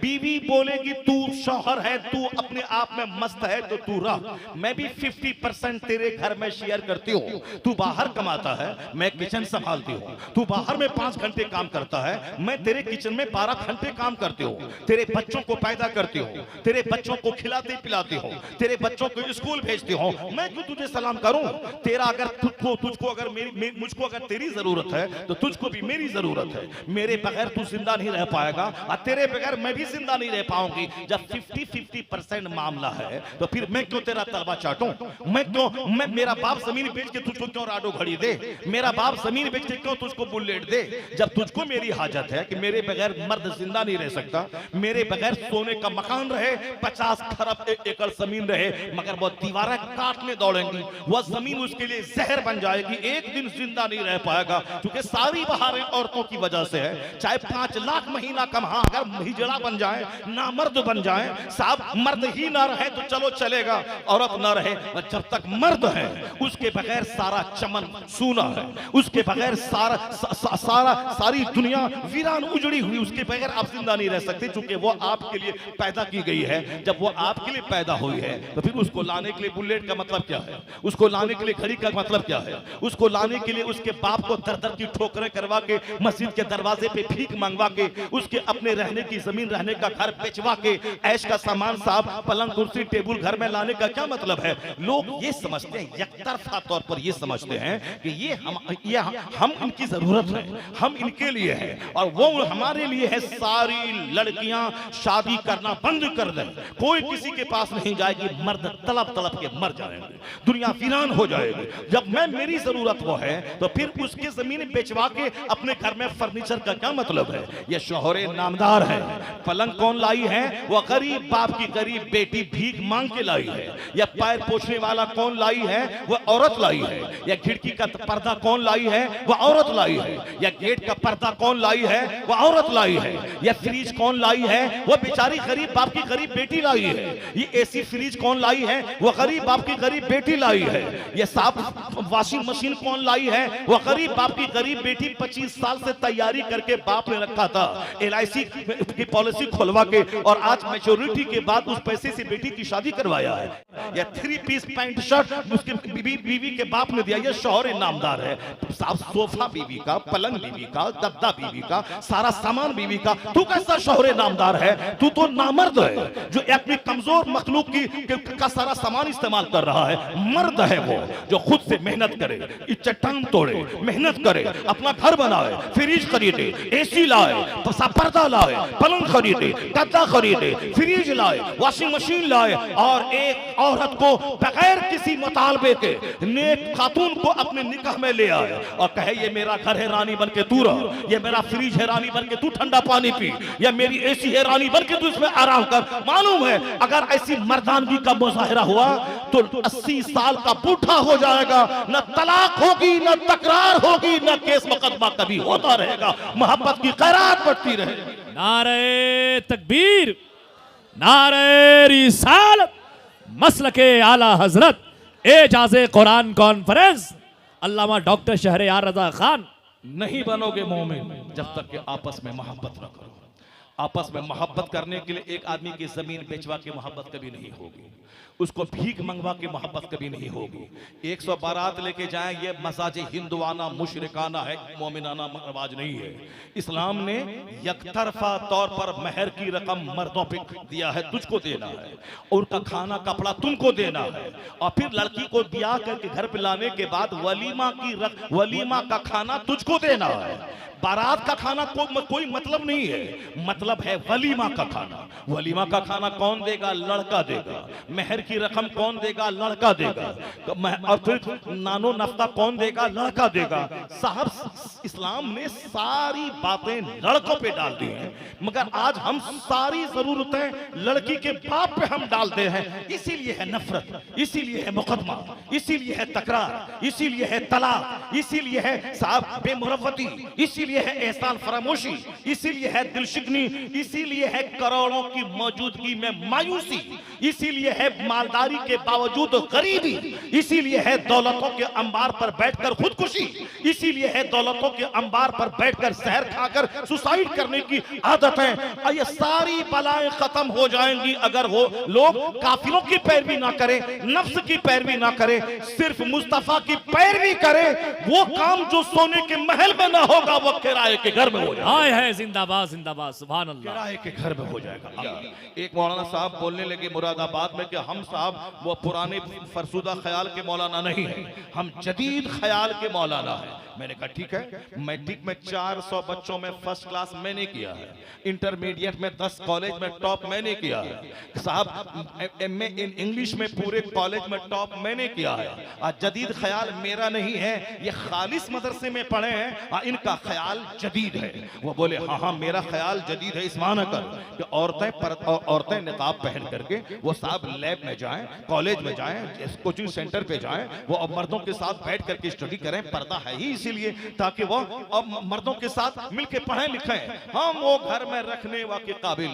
बीवी बोलेगी तू शौहर है, तू अपने आप में मस्त है तो तू रह, मैं भी 50% तेरे घर में शेयर करती हूँ। तू बाहर कमाता है, मैं किचन संभालती हूँ। तू बाहर में 5 घंटे काम करता है, मैं तेरे किचन में 12 घंटे काम करती हूँ। तेरे बच्चों को पैदा करती हूँ, तेरे बच्चों को खिलाती पिलाती हूँ, तेरे बच्चों को स्कूल भेजती हूँ। मैं क्यों तुझे सलाम करूं? तेरा अगर तुझको अगर मुझको अगर तेरी जरूरत है तो तुझको भी मेरी जरूरत है। मेरे बगैर तू जिंदा नहीं रह पाएगा और तेरे बगैर मैं भी जिंदा नहीं रह पाऊंगी। जब 50-50% मामला है तो फिर मैं क्यों तेरा तलबा चाटूं? मैं मेरा बाप जमीन बेच के तुझको क्यों राडो घड़ी दे? मेरा बाप जमीन बेच के क्यों तुझको बुलेट दे? जब तुझको मेरी हाजत है कि मेरे बगैर मर्द जिंदा नहीं रह सकता, मेरे बगैर सोने का मकान रहे, 50 खरब एकड़ जमीन रहे, मगर वो दीवारें काटने दौड़ेंगी, वह जमीन उसके लिए जहर बन जाएगी, एक दिन जिंदा नहीं रह पाएगा। क्योंकि सारी बहारें औरतों की वजह से है। चाहे 5 लाख महीना कमा, अगर हिजड़ा बन जाए, नामर्द बन जाए, साहब मर्द ही ना रहे तो चलो चलेगा, औरत ना रहे, जब तक मर्द है उसके बगैर सारा चमन सूना है, उसके बगैर सारी दुनिया वीरान उजड़ी हुई, उसके बगैर आप जिंदा नहीं रह सकते। क्योंकि वो आपके लिए पैदा की गई है। जब वो आपके लिए पैदा हुई है तो फिर उसको लाने के लिए बुलेट का मतलब क्या है? उसको लाने के लिए घड़ी का मतलब क्या है? उसको लाने के लिए उसके बाप को दर दर की ठोकरें करवा के, मस्जिद के दरवाजे पे भीख मंगवा के, उसके अपने रहने की जमीन, रहने का घर बेचवा के, ऐश का सामान साहब पलंग कुर्सी टेबल घर में लाने का क्या मतलब है? लोग ये समझते हैं, एकतरफा तौर पर ये समझते हैं कि ये हम इनकी जरूरत है, हम इनके लिए है और वो हमारे लिए है। सारी लड़कियां शादी करना बंद कर दें, कोई किसी के पास नहीं जाएगी, मर्द तड़प तड़प के मर जाएंगे, दुनिया वीरान हो जाएगी। जब मेरी जरूरत वो है तो फिर उसकी जमीन बेचवा के अपने घर में फर्नीचर का क्या मतलब है? ये शोहरे नामदार है। पलंग कौन लाई है? वो गरीब बाप की गरीब बेटी भीख मांग के लाई है। या पैर पोछने वाला कौन लाई है? वो औरत लाई है। या खिड़की का पर्दा कौन लाई है? वो औरत लाई है। या गेट का पर्दा कौन लाई है? वो औरत लाई है। या फ्रिज कौन लाई है? वो बेचारी गरीब बाप की गरीब बेटी लाई है। ये एसी फ्रिज कौन लाई है? वो गरीब बाप की गरीब बेटी लाई है। ये साफ वॉशिंग मशीन कौन लाई है? वो गरीब बाप की गरीब बेटी 25 साल से तैयारी करके बाप ने रखा था, LIC की पॉलिसी खुलवा के, और आज मैच्योरिटी के बाद उस पैसे से बेटी की शादी करवाया है। या 3 पीस पैंट शर्ट उसके बीवी के बाप ने दिया। ये शौहर नामदार है। साफ सोफा बीवी का, पलंग बीवी का, गद्दा बीवी का, सारा सामान बीवी का। तू कैसा शौहर नामदार है? तू तो नामर्द है जो अपनी कमजोर मखलूक का सारा सामान इस्तेमाल कर रहा है। मर्द है वो जो खुद से मेहनत करे, चट्टान तोड़े, मेहनत करे, अपना घर बनाए, फ्रिज खरीदे, AC लाए, पर्दा लाए, पलंग खरीदे, गद्दा खरीदे, फ्रिज लाए, वॉशिंग मशीन लाए, और एक औरत को बगैर किसी मुतालबे के नेक खातून को अपने निकाह में ले आए और कहे ये मेरा घर है रानी बन के तू रह, ये मेरा फ्रिज है रानी बन के तू ठंडा पानी पी, या मेरी AC है रानी बन के तू इसमें आराम कर। मालूम है अगर ऐसी मर्दानगी का मुजाहिरा हुआ तो 80 साल का बूढ़ा हो जाएगा, न तलाक होगी, न तकरार होगी, न केस मुकदमा कभी होता रहेगा, मोहब्बत की खैरात बढ़ती रहेगी। नारे तकबीर, नारे रिसालत, मसलके आला हजरत, एजाज़े कुरान कॉन्फ्रेंस, अल्लामा डॉक्टर शहरयार रजा खान। नहीं बनोगे मोमिन जब तक कि आपस में मोहब्बत न करो। आपस में मोहब्बत करने के लिए एक आदमी की जमीन बेचवा के मोहब्बत कभी नहीं होगी, उसको भीख मंगवा के मोहब्बत कभी नहीं होगी। 100 बारात लेके जाएं, ये मसाज हिंदुआना मुशरिकाना है, मोमिनाना रवाज नहीं है। इस्लाम ने यकतरफा तौर पर महर की रकम मर्दों पे दिया है, तुझको देना है, उनका खाना कपड़ा तुमको देना है, और फिर लड़की को ब्याह करके घर पे लाने के बाद वलीमा का खाना तुझको देना है। बारात का खाना कोई मतलब नहीं है, मतलब है वलीमा का खाना। वलीमा का खाना कौन देगा? लड़का देगा। महर की रकम कौन देगा? लड़का देगा। और फिर नानो नफ्ता कौन देगा? लड़का देगा। साहब इस्लाम ने सारी बातें लड़कों पे डाल दी हैं, मगर आज हम सारी जरूरतें लड़की के बाप पे हम डालते हैं। इसीलिए है नफरत, इसीलिए है मुकदमा, इसीलिए है तकरार, इसीलिए है तलाक, इसीलिए है साहब बेमुरव्वती, इसीलिए इसीलिए है एहसान फरामोशी, इसीलिए है दिलशिकनी, इसीलिए है करोड़ों की मौजूदगी में मायूसी, इसीलिए है मालदारी के बावजूद गरीबी, इसीलिए है दौलतों के अंबार पर बैठकर खुदकुशी, इसीलिए है दौलतों के अंबार पर बैठकर जहर खाकर सुसाइड करने की आदत है। ये सारी बलाएं खत्म हो जाएंगी अगर वो लोग काफिरों की पैरवी ना करें, नफ्स की पैरवी ना करें, सिर्फ मुस्तफा की पैरवी करें। वो काम जो सोने के महल में ना होगा वो किराए के घर में हो जाएगा। हाय है जिंदाबाद जिंदाबाद, सुभान अल्लाह। किराए के घर में हो जाएगा। एक मौलाना साहब बोलने लगे मुरादाबाद में कि हम साहब वो पुराने फरसुदा ख्याल के मौलाना नहीं है, हम जदीद ख्याल के मौलाना है। मैंने कहा ठीक है, मैट्रिक में 400 बच्चों में फर्स्ट क्लास मैंने किया है, इंटरमीडिएट में 10 कॉलेज में टॉप मैंने किया है साहब, एमए इन इंग्लिश में पूरे कॉलेज में टॉप मैंने किया है। आज जदीद ख्याल मेरा नहीं है, ये खालिस मदरसे में पढ़े हैं, इनका ख्याल जदीद है। वो बोले हाँ हाँ मेरा ख्याल जदीद है, इस माना कर कि औरतें निकाब पहन करके वो साहब लैब में जाएं, कॉलेज में जाएं, कोचिंग सेंटर पे जाएं, वो अब मर्दों के साथ बैठ करके स्टडी करें। पर्दा है ही इसीलिए ताकि वो अब मर्दों के साथ मिलके पढ़ें लिखें। हम वो घर में रखने वाले काबिल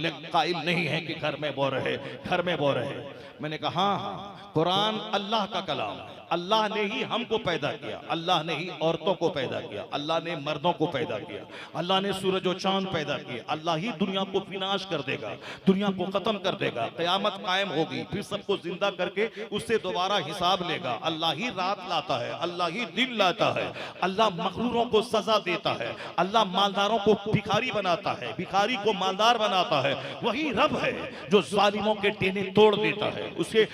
नहीं है कि घर में बो रहे, घर में बो रहे। मैंने कहा हाँ, कुरान अल्लाह का कलाम है, अल्लाह ने ही हमको पैदा किया, अल्लाह ने ही औरतों को पैदा किया, अल्लाह ने मर्दों को पैदा किया, अल्लाह ने सूरज और चांद पैदा किए। अल्लाह ही दुनिया को विनाश कर देगा, दुनिया को खत्म कर देगा, कयामत कायम होगी, फिर सबको जिंदा करके उससे दोबारा हिसाब लेगा। अल्लाह ही रात लाता है, अल्लाह ही दिन लाता है, अल्लाह मखलूरों को सजा देता है, अल्लाह मालदारों को भिखारी बनाता है, भिखारी को मालदार बनाता है। वही रब है जो जालिमों के टेने तोड़ देता है, उसे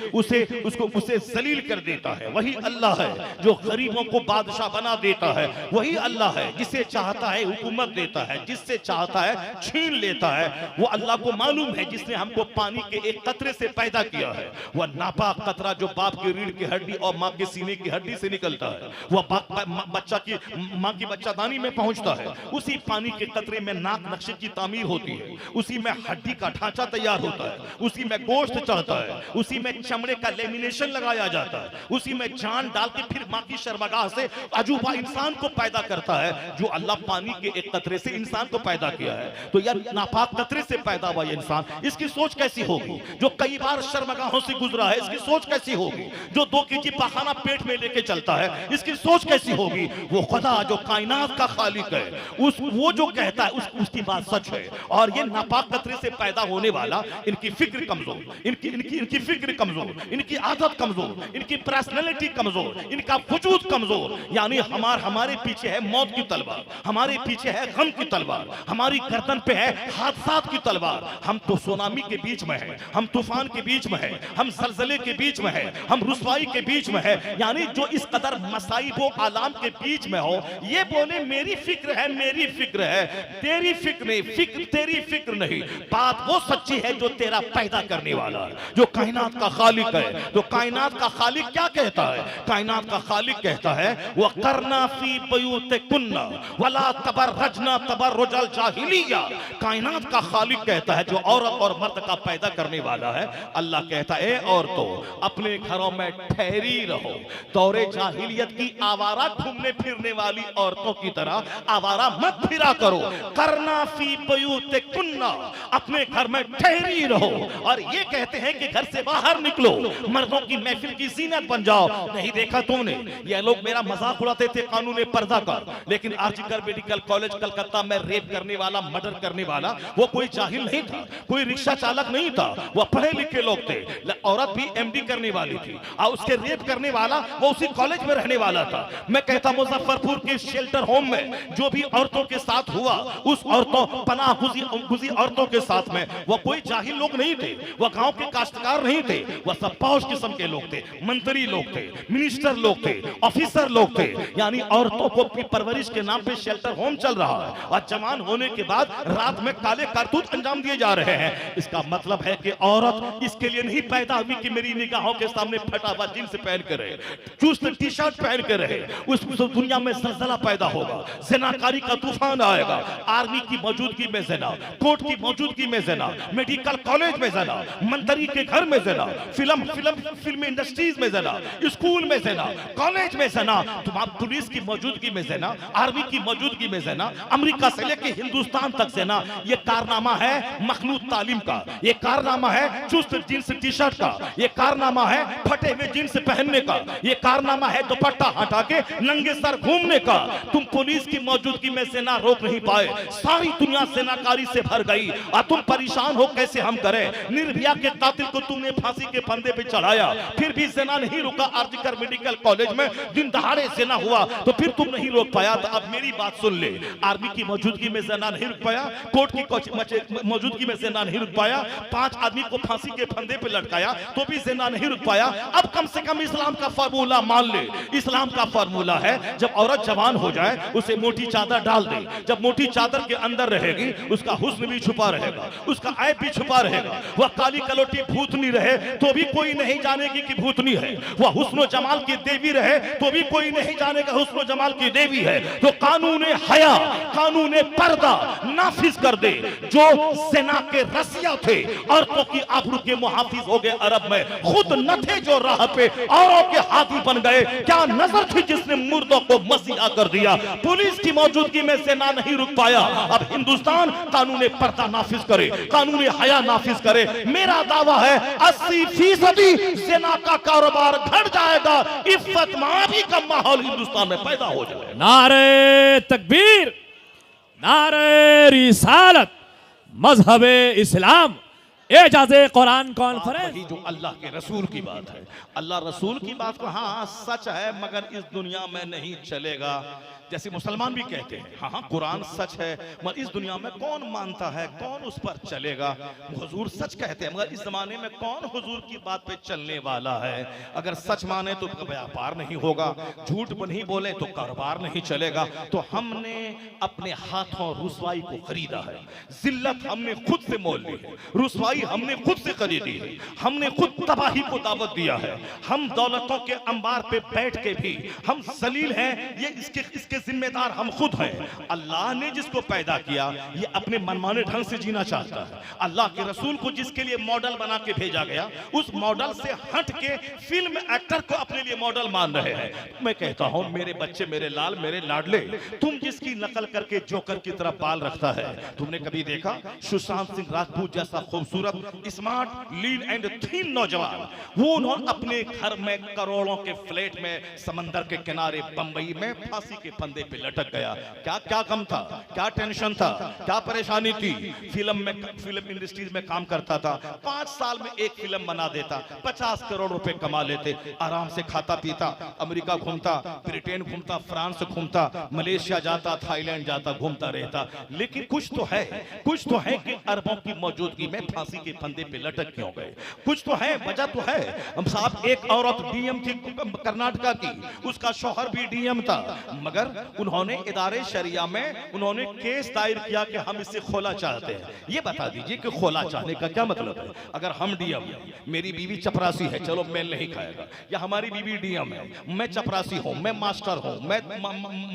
जलील कर देता है। वही अल्लाह है जो गरीबों को बादशाह बना देता है। वही अल्लाह है जिसे चाहता है हुकूमत देता है, जिससे चाहता है छीन लेता है। वो अल्लाह को मालूम है जिसने हमको पानी के एक कतरे से पैदा किया है। वह नापाक कतरा जो बाप की रीढ़ की हड्डी और माँ के सीने की हड्डी से निकलता है, वह बच्चा की माँ की बच्चादानी में पहुंचता है। उसी पानी के कतरे में नाक नक्शे की तामीर होती है, उसी में हड्डी का ढांचा तैयार होता है, उसी में गोश्त चढ़ता है, उसी में चमड़े का लेमिनेशन लगाया जाता है, उसी में जान डाल के फिर माँ की शर्मगाह से अजूबा इंसान को पैदा करता है। जो अल्लाह पानी के एक कतरे से इंसान को पैदा किया है, तो यार नापाक कतरे से पैदा हुआ इंसान, इसकी सोच कैसी होगी? जो कई बार शर्मगाहों से गुजरा है, इसकी सोच कैसी होगी? जो 2 केजी पखाना पेट में लेके चलता है, इसकी सोच कैसी होगी? वो खुदा जो कायनात का खालिक है, वो जो कहता है उसकी बात सच है। और ये नापाक कतरे से पैदा होने वाला, इनकी फिक्र कमजोर, इनकी फिक्र कमजोर, इनकी आदत कमजोर, इनकी पर्सनैलिटी कमजोर, इनका वजूद कमजोर। यानी हमारे पीछे है मौत की तलवार, हमारे पीछे है गम की तलवार, हमारी गर्दन पे है हादसात की तलवार। हम तो सुनामी के बीच में है, हम तूफान के बीच में है, हम जलजले के बीच में है, हम रुसवाई के बीच में है। यानी जो इस कदर मसाइब व आलाम के बीच में हो, ये बोले मेरी फिक्र है, मेरी फिक्र है, तेरी फिक्र नहीं, तेरी फिक्र नहीं। बात वो सच्ची है जो तेरा पैदा करने वाला है, जो कायनात का खालिक है। तो कायनात का खालिक क्या कहता है? कायनात का खालिक कहता है वह करना फी बयूतिकुन्ना वला तबर्रजना तबर्रुजल जाहिलिया। कायनात का खालिक कहता है जो औरत और मर्द का पैदा करने वाला है। अल्लाह कहता है औरतों अपने घरों में ठहरी रहो, दौरे जाहिलियत की आवारा घूमने फिरने वाली औरतों की तरह आवारा मत फिरा करो। करना फी बयूतिकुन्ना, अपने घर में ठहरी रहो। और ये कहते हैं कि घर से बाहर निकलो, मर्दों की महफिल की जीनत बन जाओ। नहीं देखा तुमने, ये लोग मेरा मजाक उड़ाते थे कानून पर्दा का, लेकिन आर्जिकल मेडिकल कॉलेज कलकत्ता में रेप करने वाला, मर्डर करने वाला, वो कोई जाहिल नहीं था, कोई रिक्शा चालक नहीं था, वो पढ़े लिखे लोग थे। औरत भी एमडी करने वाली थी और उसके रेप करने वाला वो उसी कॉलेज में रहने वाला था। मैं कहता मुजफ्फरपुर के शेल्टर होम में जो भी औरतों के साथ हुआ, उस औरतों पनाह गुजी औरतों के साथ में वो कोई जाहिल लोग नहीं थे, वो गांव के काश्तकार नहीं थे, वो सब पौष किस्म के लोग थे, मंत्री लोग थे, मिनिस्टर लोग थे, ऑफिसर लोग थे। यानी औरतों को परवरिश के नाम पे शेल्टर होम चल रहा है और जवान होने के बाद रात में काले कारतूत अंजाम दिए जा रहे हैं। इसका मतलब है कि औरत इसके लिए नहीं पैदा आदमी की मेरी निगाहों के सामने फटा हुआ जींस पहन कर रहे, चुस्त टी शर्ट पहन कर रहे, उस दुनिया में ज़लज़ला पैदा होगा, ज़िनाकारी का तूफान आएगा। आर्मी की मौजूदगी में ज़िना, कोर्ट की मौजूदगी में ज़िना, मेडिकल कॉलेज में ज़िना, मंत्री के घर में ज़िना, फिल्म इंडस्ट्रीज में ज़िना, स्कूल में ज़िना, कॉलेज में ज़िना, तुम्हारी पुलिस की मौजूदगी में ज़िना, आर्मी की मौजूदगी में ज़िना, अमेरिका से लेकर हिंदुस्तान तक ज़िना। ये कारनामा है मखलूत तालीम का, ये कारनामा है चुस्त जींस टी शर्ट का, ये कारनामा है फटे हुए जींस पहनने का, ये कारनामा है दुपट्टा हटा के नंगे सर घूमने का। तुम पुलिस की मौजूदगी में ज़िना रोक नहीं पाए, सारी दुनिया ज़िनाकारी से भर गई और तुम परेशान हो कैसे हम करें। निर्भया के कातिल को तुमने फांसी के फंदे पे चढ़ाया, फिर भी ज़िना नहीं रुका। आरजीकर मेडिकल कॉलेज में दिन दहाड़े ज़िना हुआ तो फिर तुम नहीं रोक पाया। तो अब मेरी बात सुन ले, आर्मी की मौजूदगी में ज़िना नहीं रुक पाया, कोर्ट की मौजूदगी में ज़िना नहीं रुक पाया, 5 आदमी को फांसी के फंदे पे लटकाया तो भी ज़िना नहीं रुक पाया। अब कम से कम इस्लाम का फार्मूला मान ले। इस्लाम का फार्मूला है जब औरत जवान हो जाए उसे मोटी चादर डाल दे, जब मोटी चादर के अंदर रहेगी उसका हुस्न भी छुपा रहेगा, उसका ऐब भी छुपा रहेगा। वह काली कलोटी भूतनी रहे तो भी कोई नहीं जानेगी कि भूतनी है, वह हुस्न जमाल की देवी रहे तो भी कोई नहीं जानेगा हुस्न जमाल की देवी है। तो कानून हया, कानून पर्दा नाफिज कर दे। जो सेना के रसिया थे औरतों की आबरू के मुहाफिज हो गए अरब में, खुद न थे जो राह पे औरों के हाथी बन गए। क्या नजर थी जिसने मुर्दों को मसीहा कर दिया। पुलिस की मौजूदगी में सेना नहीं रुक पाया। अब हिंदुस्तान कानून पर्दा नाफिज करे, कानून हया नाफिज करे। मेरा दावा है 80% सेना का कारोबार घट जाएगा, इफ्फत माफी का माहौल हिंदुस्तान में पैदा हो जाएगा। नारे तकबीर, नारे रिसालत, मजहबे इस्लाम, एजाज़े कुरान कॉन्फ्रेंस। वही जो अल्लाह के रसूल की बात है, अल्लाह रसूल की बात को हाँ सच है मगर इस दुनिया में नहीं चलेगा। जैसे मुसलमान भी कहते हैं हाँ हाँ कुरान सच है मगर इस दुनिया में कौन मानता है, कौन उस पर चलेगा। हुजूर सच कहते हैं मगर इस जमाने में कौन हुजूर की बात पे चलने वाला है। अगर सच माने तो व्यापार नहीं होगा, झूठ नहीं बोले तो कारोबार नहीं चलेगा। तो हमने अपने हाथों रुसवाई को खरीदा है, जिल्लत हमने खुद से मोल ली है, रुसवाई हमने खुद से खरीदी है, हमने खुद तबाही को दावत दिया है। हम दौलतों के अंबार पे बैठ के भी हम जलील हैं, ये इसके जिम्मेदार हम खुद हैं। अल्लाह ने जिसको पैदा किया ये अपने मनमाने ढंग से जीना चाहता है। अल्लाह के रसूल को जिसके लिए मॉडल बना के भेजा गया उस मॉडल से हट के फिल्म एक्टर को अपने लिए मॉडल मान रहे हैं। मैं कहता हूं मेरे बच्चे, मेरे लाल, मेरे लाडले, तुम जिसकी नकल करके जोकर की तरफ बाल रखता है, तुमने कभी देखा सुशांत सिंह राजपूत जैसा खूबसूरत स्मार्ट लीन एंड थीन नौजवान, वो उन्होंने अपने घर में करोड़ों के फ्लैट में समंदर के किनारे बंबई में फांसी के फंदे पे लटक गया। क्या क्या गम था, क्या टेंशन था, क्या परेशानी थी। फिल्म इंडस्ट्रीज में काम करता था, 5 साल में एक फिल्म बना देता, 50 करोड़ रुपए कमा लेते, आराम से खाता पीता, अमेरिका घूमता, ब्रिटेन घूमता, फ्रांस घूमता, मलेशिया जाता, थाईलैंड जाता, घूमता रहता। लेकिन कुछ तो है कि अरबों की मौजूदगी में फांसी के फंदे पे लटक क्यों गए। कुछ तो है, वजह तो है। हम साहब एक औरत डीएम थी कर्नाटका की, उसका शौहर भी डीएम था, मगर उन्होंने इदारे शरिया में उन्होंने केस दायर किया कि हम इससे खोला चाहते हैं। ये बता दीजिए कि खोला चाहने का क्या मतलब है। अगर हम डीएम, मेरी बीवी चपरासी है, चलो मेल नहीं खाएगा, या हमारी बीवी डीएम है, मैं चपरासी हूं, मैं मास्टर हूं, मैं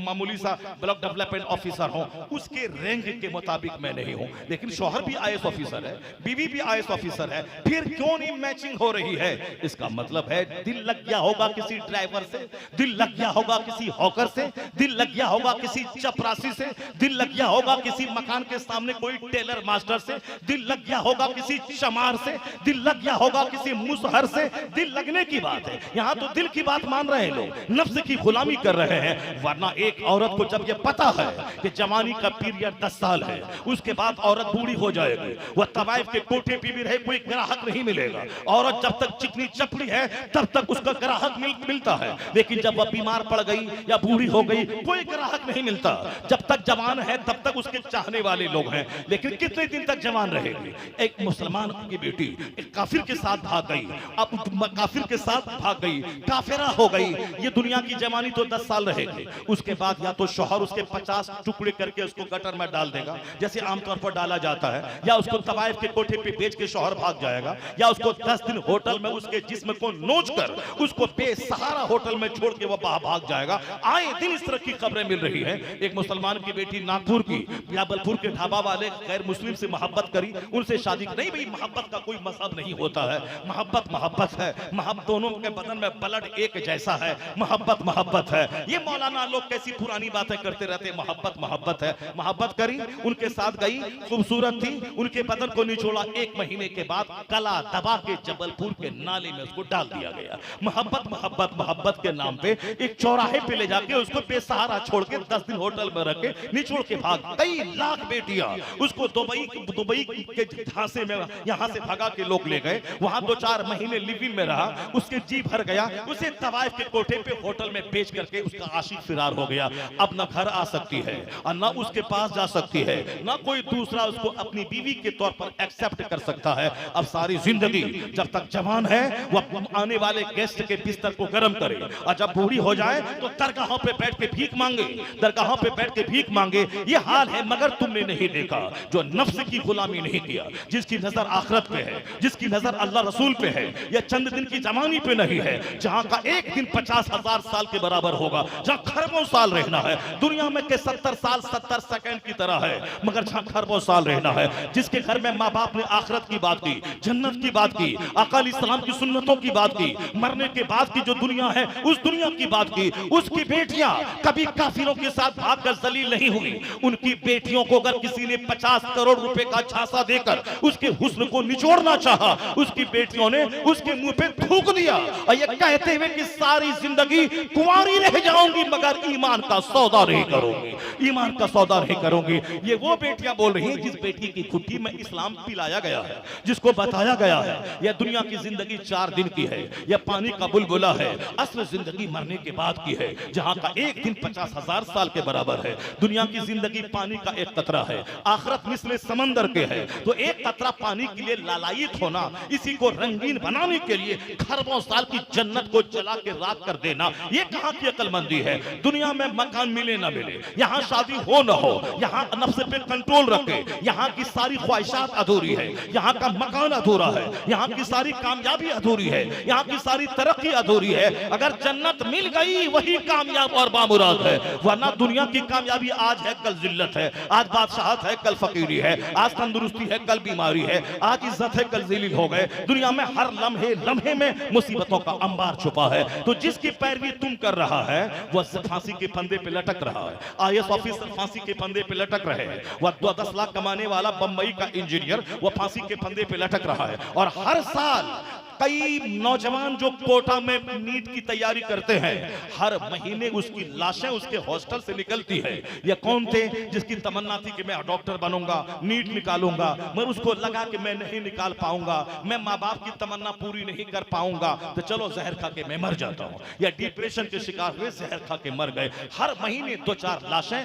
मामूली सा ब्लॉक डेवलपमेंट ऑफिसर हूं, उसके रैंक के मुताबिक मैं नहीं हूं, लेकिन शौहर भी आईएएस ऑफिसर है, बीवी भी आईएएस ऑफिसर है, फिर क्यों नहीं मैचिंग हो रही है। इसका मतलब है दिल लग गया होगा किसी ड्राइवर से, दिल लग गया होगा किसी हॉकर से, दिल लग गया होगा किसी चपरासी से, दिल लग गया होगा किसी मकान के सामने कोई टेलर मास्टर से, दिल लग गया होगा किसी चमार से, दिल लग गया होगा किसी मुसहर से। दिल लगने की बात है, यहाँ तो दिल की बात मान रहे हैं लोग, नफ्स की गुलामी कर रहे हैं। वरना एक औरत को जब ये पता है कि जवानी का पीरियड 10 साल है, उसके बाद औरत बूढ़ी हो जाएगी, वह तवाइफ के कोठे पे भी रहे कोई ग्राहक नहीं मिलेगा। औरत जब तक चिकनी चपड़ी है तब तक उसका ग्राहक मिलता है, लेकिन जब वह बीमार पड़ गई या बूढ़ी हो गई कोई ग्राहक नहीं मिलता। जब तक जवान है तब तक उसके चाहने वाले लोग हैं, लेकिन कितने दिन तक जवान रहेगी? एक मुसलमान की बेटी एक काफिर के साथ भाग गई, अब काफिर के साथ भाग गई, काफिरा हो गई। ये दुनिया की जवानी तो 10 साल रहेगी, उसके बाद या तो शौहर उसके 50 टुकड़े करके उसको गटर में डाल देगा जैसे आमतौर पर डाला जाता है, या उसको तवाइफ के कोठे पे बेच के शौहर भाग जाएगा, या उसको 10 दिन होटल में उसके जिस्म को नोच कर उसको बेसहारा होटल में छोड़ के वो भाग जाएगा। आए दिन इस तरह की खबरें मिल रही है। एक मुसलमान की बेटी नागपुर की बिलावलपुर के ढाबा वाले गैर मुस्लिम से मोहब्बत करी, उनसे शादी नहीं। भाई मोहब्बत का कोई मजहब नहीं होता है, मोहब्बत मोहब्बत है, मोहब्बत दोनों के बदन में ब्लड एक जैसा है, मोहब्बत मोहब्बत है। ये मौलाना लोग कैसी पुरानी बातें करते रहते, मोहब्बत मोहब्बत है। मोहब्बत करी, उनके साथ गई, खूबसूरत थी, उनके बदन को निचोड़ा। 1 महीने के बाद गला दबा के जबलपुर के नाले में उसको डाल दिया गया। मोहब्बत मोहब्बत मोहब्बत के नाम पे एक चौराहे पे ले जाके उसको बेसहारा छोड़ के 10 दिन होटल में रख के निचोड़ के भाग। कई लाख बेटियां उसको दुबई के झांसे में यहां से भगा के लोग ले गए, वहां 2-4 महीने लिव इन में रहा, उसके जी भर गया, उसे तवाइफ के कोठे पे होटल में बेच करके उसका आशिक फिरार हो गया। अब ना घर आ सकती है और ना उसके पास जा सकती है, ना कोई दूसरा उसको अपनी बीवी के तौर पर एक्सेप्ट कर सकता है। अब सारी जिंदगी जब तक जवान है वह आने वाले गेस्ट के बिस्तर को गर्म करे, और जब बूढ़ी हो जाए तो दरगाहों पे बैठ के भीख मांगे, दरगाहों पे बैठ के भीख मांगे। ये हाल है। मगर तुमने नहीं देखा जो नफ्स की गुलामी नहीं किया, जिसकी नजर आखिरत पे है, जिसकी नजर अल्लाह रसूल पे है, या चंद दिन की जवानी पे नहीं है, जहां का एक दिन 50,000 साल के बराबर होगा, जहां खरबों साल रहना है। दुनिया में के 70 साल 70 सेकंड की तरह है, मगर जहां खरबों साल रहना है। जिसके घर में माँ बाप ने आखिरत की बात की, जन्नत की बात की, अकाल इस्लाम की सुन्नतों की बात की, मरने के बाद की जो दुनिया है उस दुनिया की बात की, उसकी बेटियां कभी काफिरों के साथ भागकर जलील नहीं हुई। उनकी बेटियों को अगर किसी ने 50 करोड़ रुपए का झांसा देकर उसके हुस्न को निचोड़ना चाहा, उसकी बेटियों ने उसके मुंह पे थूक दिया, और ये कहते हुए कि सारी जिंदगी कुंवारी रह जाऊंगी मगर ईमान का सौदा नहीं करूंगी, ईमान का सौदा नहीं करूंगी। ये वो बेटियां बोल रही हैं जिस बेटी की खुट्टी में इस्लाम पिलाया गया है, जिसको बताया गया है यह दुनिया की जिंदगी 4 दिन की है, यह पानी का बुलबुला है, असल जिंदगी मरने के बाद की है, जहां का एक दिन 50,000 साल के बराबर है। दुनिया की जिंदगी पानी का एक कतरा है, आखिरत मिस्ले समंदर के है। तो एक कतरा पानी के लिए लालायित होना, इसी को रंगीन बनाने के लिए खरबों साल की जन्नत को जला के राख कर देना, ये कहां की अक्लमंदी है? दुनिया में मकान मिले ना मिले, यहाँ शादी हो ना हो, यहाँ नफ्स पे कंट्रोल रखे, यहाँ की सारी ख्वाहिशात अधूरी है, यहाँ का मकान अधूरा है, यहाँ की सारी कामयाबी अधूरी है, यहाँ की सारी तरक्की अधूरी है। अगर जन्नत मिल गई वही कामयाब और बामुराद है, वरना दुनिया की कामयाबी आज है कल जिल्लत है, आज बादशाहत है कल फकीरी है, आज तंदुरुस्ती है कल बीमारी है, आज इज्जत है कल ज़लील हो गए। दुनिया में हर लम्हे लम्हे में मुसीबतों का अंबार छुपा है। तो जिसकी पैरवी तुम कर रहा है वह फांसी के फंदे पे लटक रहा है, IAS ऑफिसर फांसी के फंदे पे लटक रहे हैं, वह 10 लाख कमाने वाला बंबई का इंजीनियर वह फांसी के फंदे पे लटक रहा है। और हर साल कई नौजवान जो कोटा में नीट की तैयारी करते हैं, हर महीने उसकी लाशें उसके हॉस्टल से निकलती है। ये कौन थे जिसकी तमन्ना थी कि मैं डॉक्टर बनूंगा, नीट निकालूंगा, मैं उसको लगा कि मैं नहीं निकाल पाऊंगा, मैं माँ बाप की तमन्ना पूरी नहीं कर पाऊंगा, तो चलो जहर खा के मैं मर जाता हूँ। या डिप्रेशन के शिकार हुए, जहर खा के मर गए। हर महीने 2-4 लाशें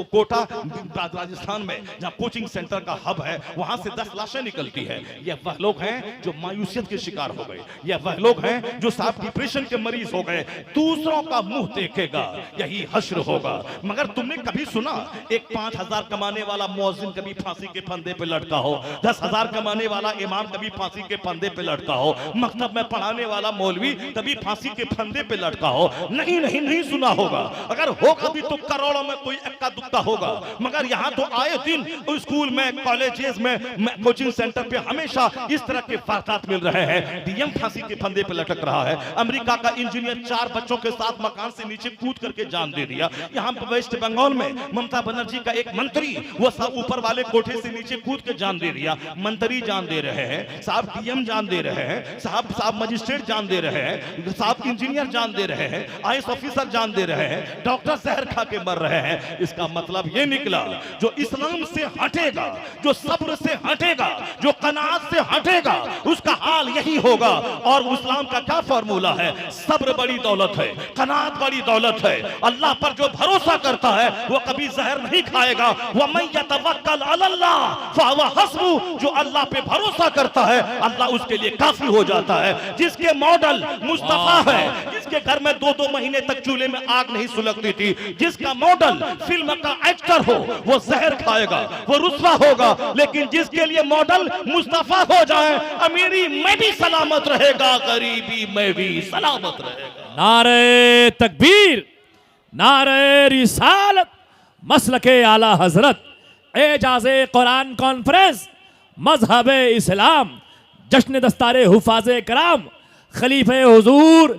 कोटा राजस्थान में जहाँ कोचिंग सेंटर का हब है वहां से 10 लाशें निकलती है। ये वह लोग हैं जो मायूसियत के शिकार हो गए, यह वह लोग हैं जो साहब डिप्रेशन के मरीज हो गए। दूसरों का मुंह देखेगा यही हश्र होगा। मगर तुमने कभी सुना एक 5,000 कमाने वाला मुअज्जिन कभी फांसी के फंदे पे लटका हो, 10,000 कमाने वाला इमाम कभी फांसी के फंदे पे लटका हो, मकतब में पढ़ाने वाला मौलवी कभी फांसी के फंदे पे लटका हो? नहीं नहीं नहीं सुना होगा। अगर हो कभी तो करोड़ों में कोई इक्का दुक्का होगा। मगर यहाँ तो आए दिन स्कूल में, कॉलेजेस में, कोचिंग सेंटर पे हमेशा इस तरह के वारदात मिल रहे हैं। डीएम फांसी के फंदे पे लटक रहा है। अमेरिका का इंजीनियर 4 बच्चों के साथ मकान से नीचे कूद करके जान दे दिया। यहाँ वेस्ट बंगाल में ममता बनर्जी का एक मंत्री वो सब ऊपर वाले कोठे से नीचे कूद के जान दे दिया। मंत्री जान दे रहे हैं साहब, डीएम जान दे रहे हैं साहब, मजिस्ट्रेट जान दे रहे हैं साहब, इंजीनियर जान दे रहे हैं, IAS ऑफिसर जान दे रहे हैं, डॉक्टर जहर खा के मर रहे हैं। इसका मतलब ये निकला जो इस्लाम से हटेगा, जो सब्र से हटेगा, जो कनात से हटेगा, उसका हाल यही होगा। होगा। और इस्लाम का क्या फॉर्मूला है? सब्र बड़ी दौलत है, कनात बड़ी दौलत है। अल्लाह पर जो भरोसा करता है वो कभी जहर नहीं खाएगा। वमन यतवक्कल अलल्लाह फहुवा हस्बुह, जो अल्लाह पे भरोसा करता है अल्लाह उसके लिए काफी हो जाता है। जिसके मॉडल मुस्तफा है, जिसके घर में 2-2 महीने तक चूल्हे में आग नहीं सुलगती थी, जिसका मॉडल फिल्म का एक्टर हो, वो जहर खाएगा, वो रुस्वा होगा। लेकिन जिसके लिए मॉडल मुस्तफा हो जाए, अमीरी में भी सलामत रहेगा, गरीबी में भी सलामत रहेगा। नारे तकबीर, नारे रिसालत, मसलके आला हजरत, एजाज़े कुरान कॉन्फ्रेंस, मजहब इस्लाम, जश्न दस्तारे हुफाज़े कराम, खलीफे हुजूर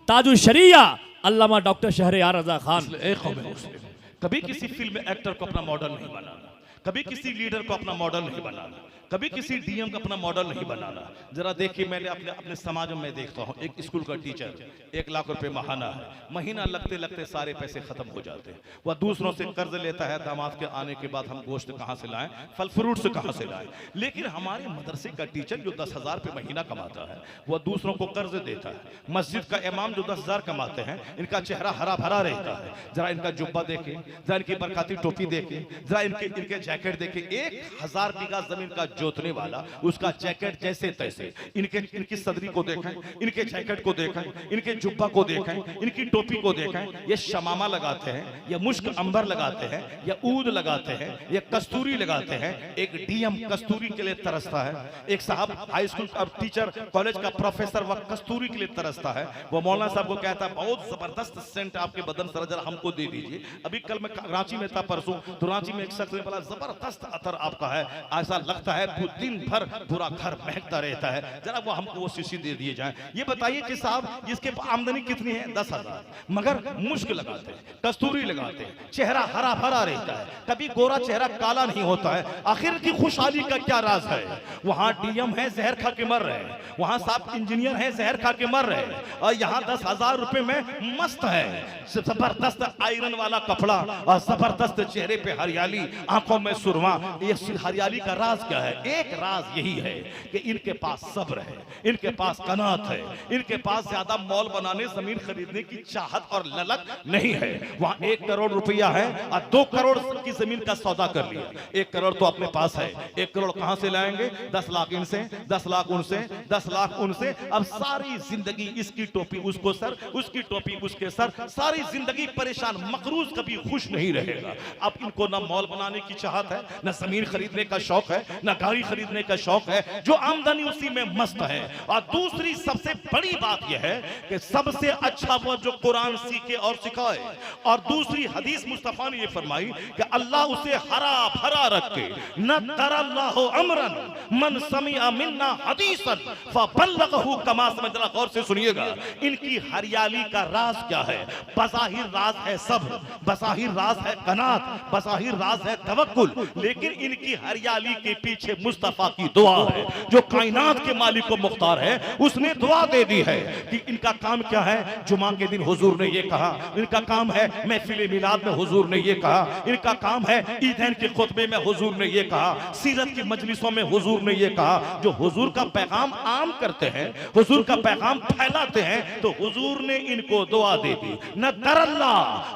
ताजुल शरिया अल्लामा डॉक्टर शहरयार रजा खान। एक कौम मुस्लिम कभी किसी फिल्म एक्टर को अपना मॉडल नहीं बनाना, कभी किसी लीडर को अपना मॉडल नहीं बनाना, कभी किसी डीएम का अपना मॉडल नहीं बनाना। जरा देखिए, मैंने अपने अपने समाज में देखता हूँ, एक स्कूल का टीचर 1 लाख रुपए महाना है, महीना लगते लगते सारे पैसे खत्म हो जाते हैं। वह दूसरों से कर्ज लेता है, दामाद के आने के बाद हम गोश्त कहाँ से लाएं, फल फ्रूट से कहाँ से लाएं। लेकिन हमारे मदरसे का टीचर जो 10,000 रुपये महीना कमाता है, वह दूसरों को कर्ज देता है। मस्जिद का इमाम जो 10,000 कमाते हैं, इनका चेहरा हरा भरा रहता है। जरा इनका जुब्बा देखें, जरा इनकी बरकाती टोपी देखें, जरा इनके जैकेट देखें। 1,000 बीघा जमीन का जोतने वाला, उसका जैकेट जैसे तैसे। इनकी सदरी को देखें, इनके जैकेट को देखें, इनके जुब्बा को देखें, इनकी टोपी को देखें। ये शमामा लगाते हैं, ये मुश्क अंबर लगाते हैं, ये ऊद लगाते हैं, ये कस्तूरी लगाते हैं। एक डीएम कस्तूरी के लिए तरसता है, एक साहब हाई स्कूल का टीचर, कॉलेज का प्रोफेसर वह कस्तूरी के लिए तरसता है। वो मौलाना साहब को कहता है बहुत जबरदस्त सेंट आपके बदन से जरा हमको दे दीजिए। अभी कल मैं रांची में था, परसों, तो रांची में एक शख्स ने बोला जबरदस्त अतर आपका है, ऐसा लगता है दिन भर पूरा घर महकता रहता है, जरा वो हमको वो शीशी दे दिए जाए। ये बताइए कि साहब इसके आमदनी कितनी है? 10,000, मगर मुश्क लगाते हैं, कस्तूरी लगाते हैं, चेहरा हरा भरा रहता है, कभी गोरा चेहरा काला नहीं होता है। आखिर की खुशहाली का क्या राज है? वहां डीएम है, जहर खा के मर रहे हैं, वहां साहब इंजीनियर है, जहर खा के मर रहे हैं, और यहाँ 10,000 रुपए में मस्त है, जबरदस्त आयरन वाला कपड़ा और जबरदस्त चेहरे पे हरियाली, आंखों में सुरमा। ये हरियाली का राज क्या है? एक राज यही है कि इनके पास सब्र है, इनके पास कनात है, इनके पास ज्यादा मॉल बनाने, जमीन खरीदने की चाहत और ललक नहीं है। वहां 1 करोड़ रुपया है और 2 करोड़ की जमीन का सौदा कर लिया। 1 करोड़ तो अपने पास है, 1 करोड़ कहां से लाएंगे? 10 लाख इनसे, 10 लाख उनसे, 10 लाख उनसे। अब सारी जिंदगी इसकी टोपी उसको सर, उसकी टोपी उसके सर, सारी जिंदगी परेशान, मकरूज, कभी खुश नहीं रहेगा। अब इनको ना मॉल बनाने की चाहत है, ना जमीन खरीदने का शौक है, ना गाड़ी खरीदने का शौक है, जो आमदनी उसी में मस्त है। और दूसरी सबसे बड़ी बात यह है कि सबसे अच्छा वो जो कुरान सीखे और सिखाए। और दूसरी हदीस मुस्तफा ने यह फरमाई कि अल्लाह उसे हरा भरा रखे। न तरल्लाहु अमरन मन समिअ मिन्ना हदीसन फबल्लगहु कमा समझना। गौर से सुनिएगा, इनकी हरियाली का राज क्या है? बज़ाहिर राज है सब्र, बज़ाहिर राज है कनात, बज़ाहिर राज है तवक्कुल, लेकिन इनकी हरियाली के पीछे मुस्तफा की दुआ है। जो कायनात के मालिक को मुख्तार है, उसने दुआ दे दी है कि इनका काम क्या है? जुमा के दिन हुजूर ने ये कहा, इनका काम है महफिल मिलाद में हुजूर ने ये कहा, इनका काम है ईदैन के खुतबे में हुजूर ने ये कहा, सीरत की मजलिसों में हुजूर ने ये कहा। जो हुजूर का पैगाम आम करते हैं, हुजूर का पैगाम फैलाते हैं, तो हुजूर ने इनको दुआ दे दी। न तरल्ला,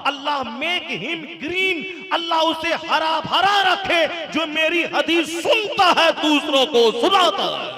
अल्लाह मेक हिम ग्रीन, अल्लाह उसे हरा भरा रखे, जो मेरी हदीस सुनता है दूसरों को सुनाता है,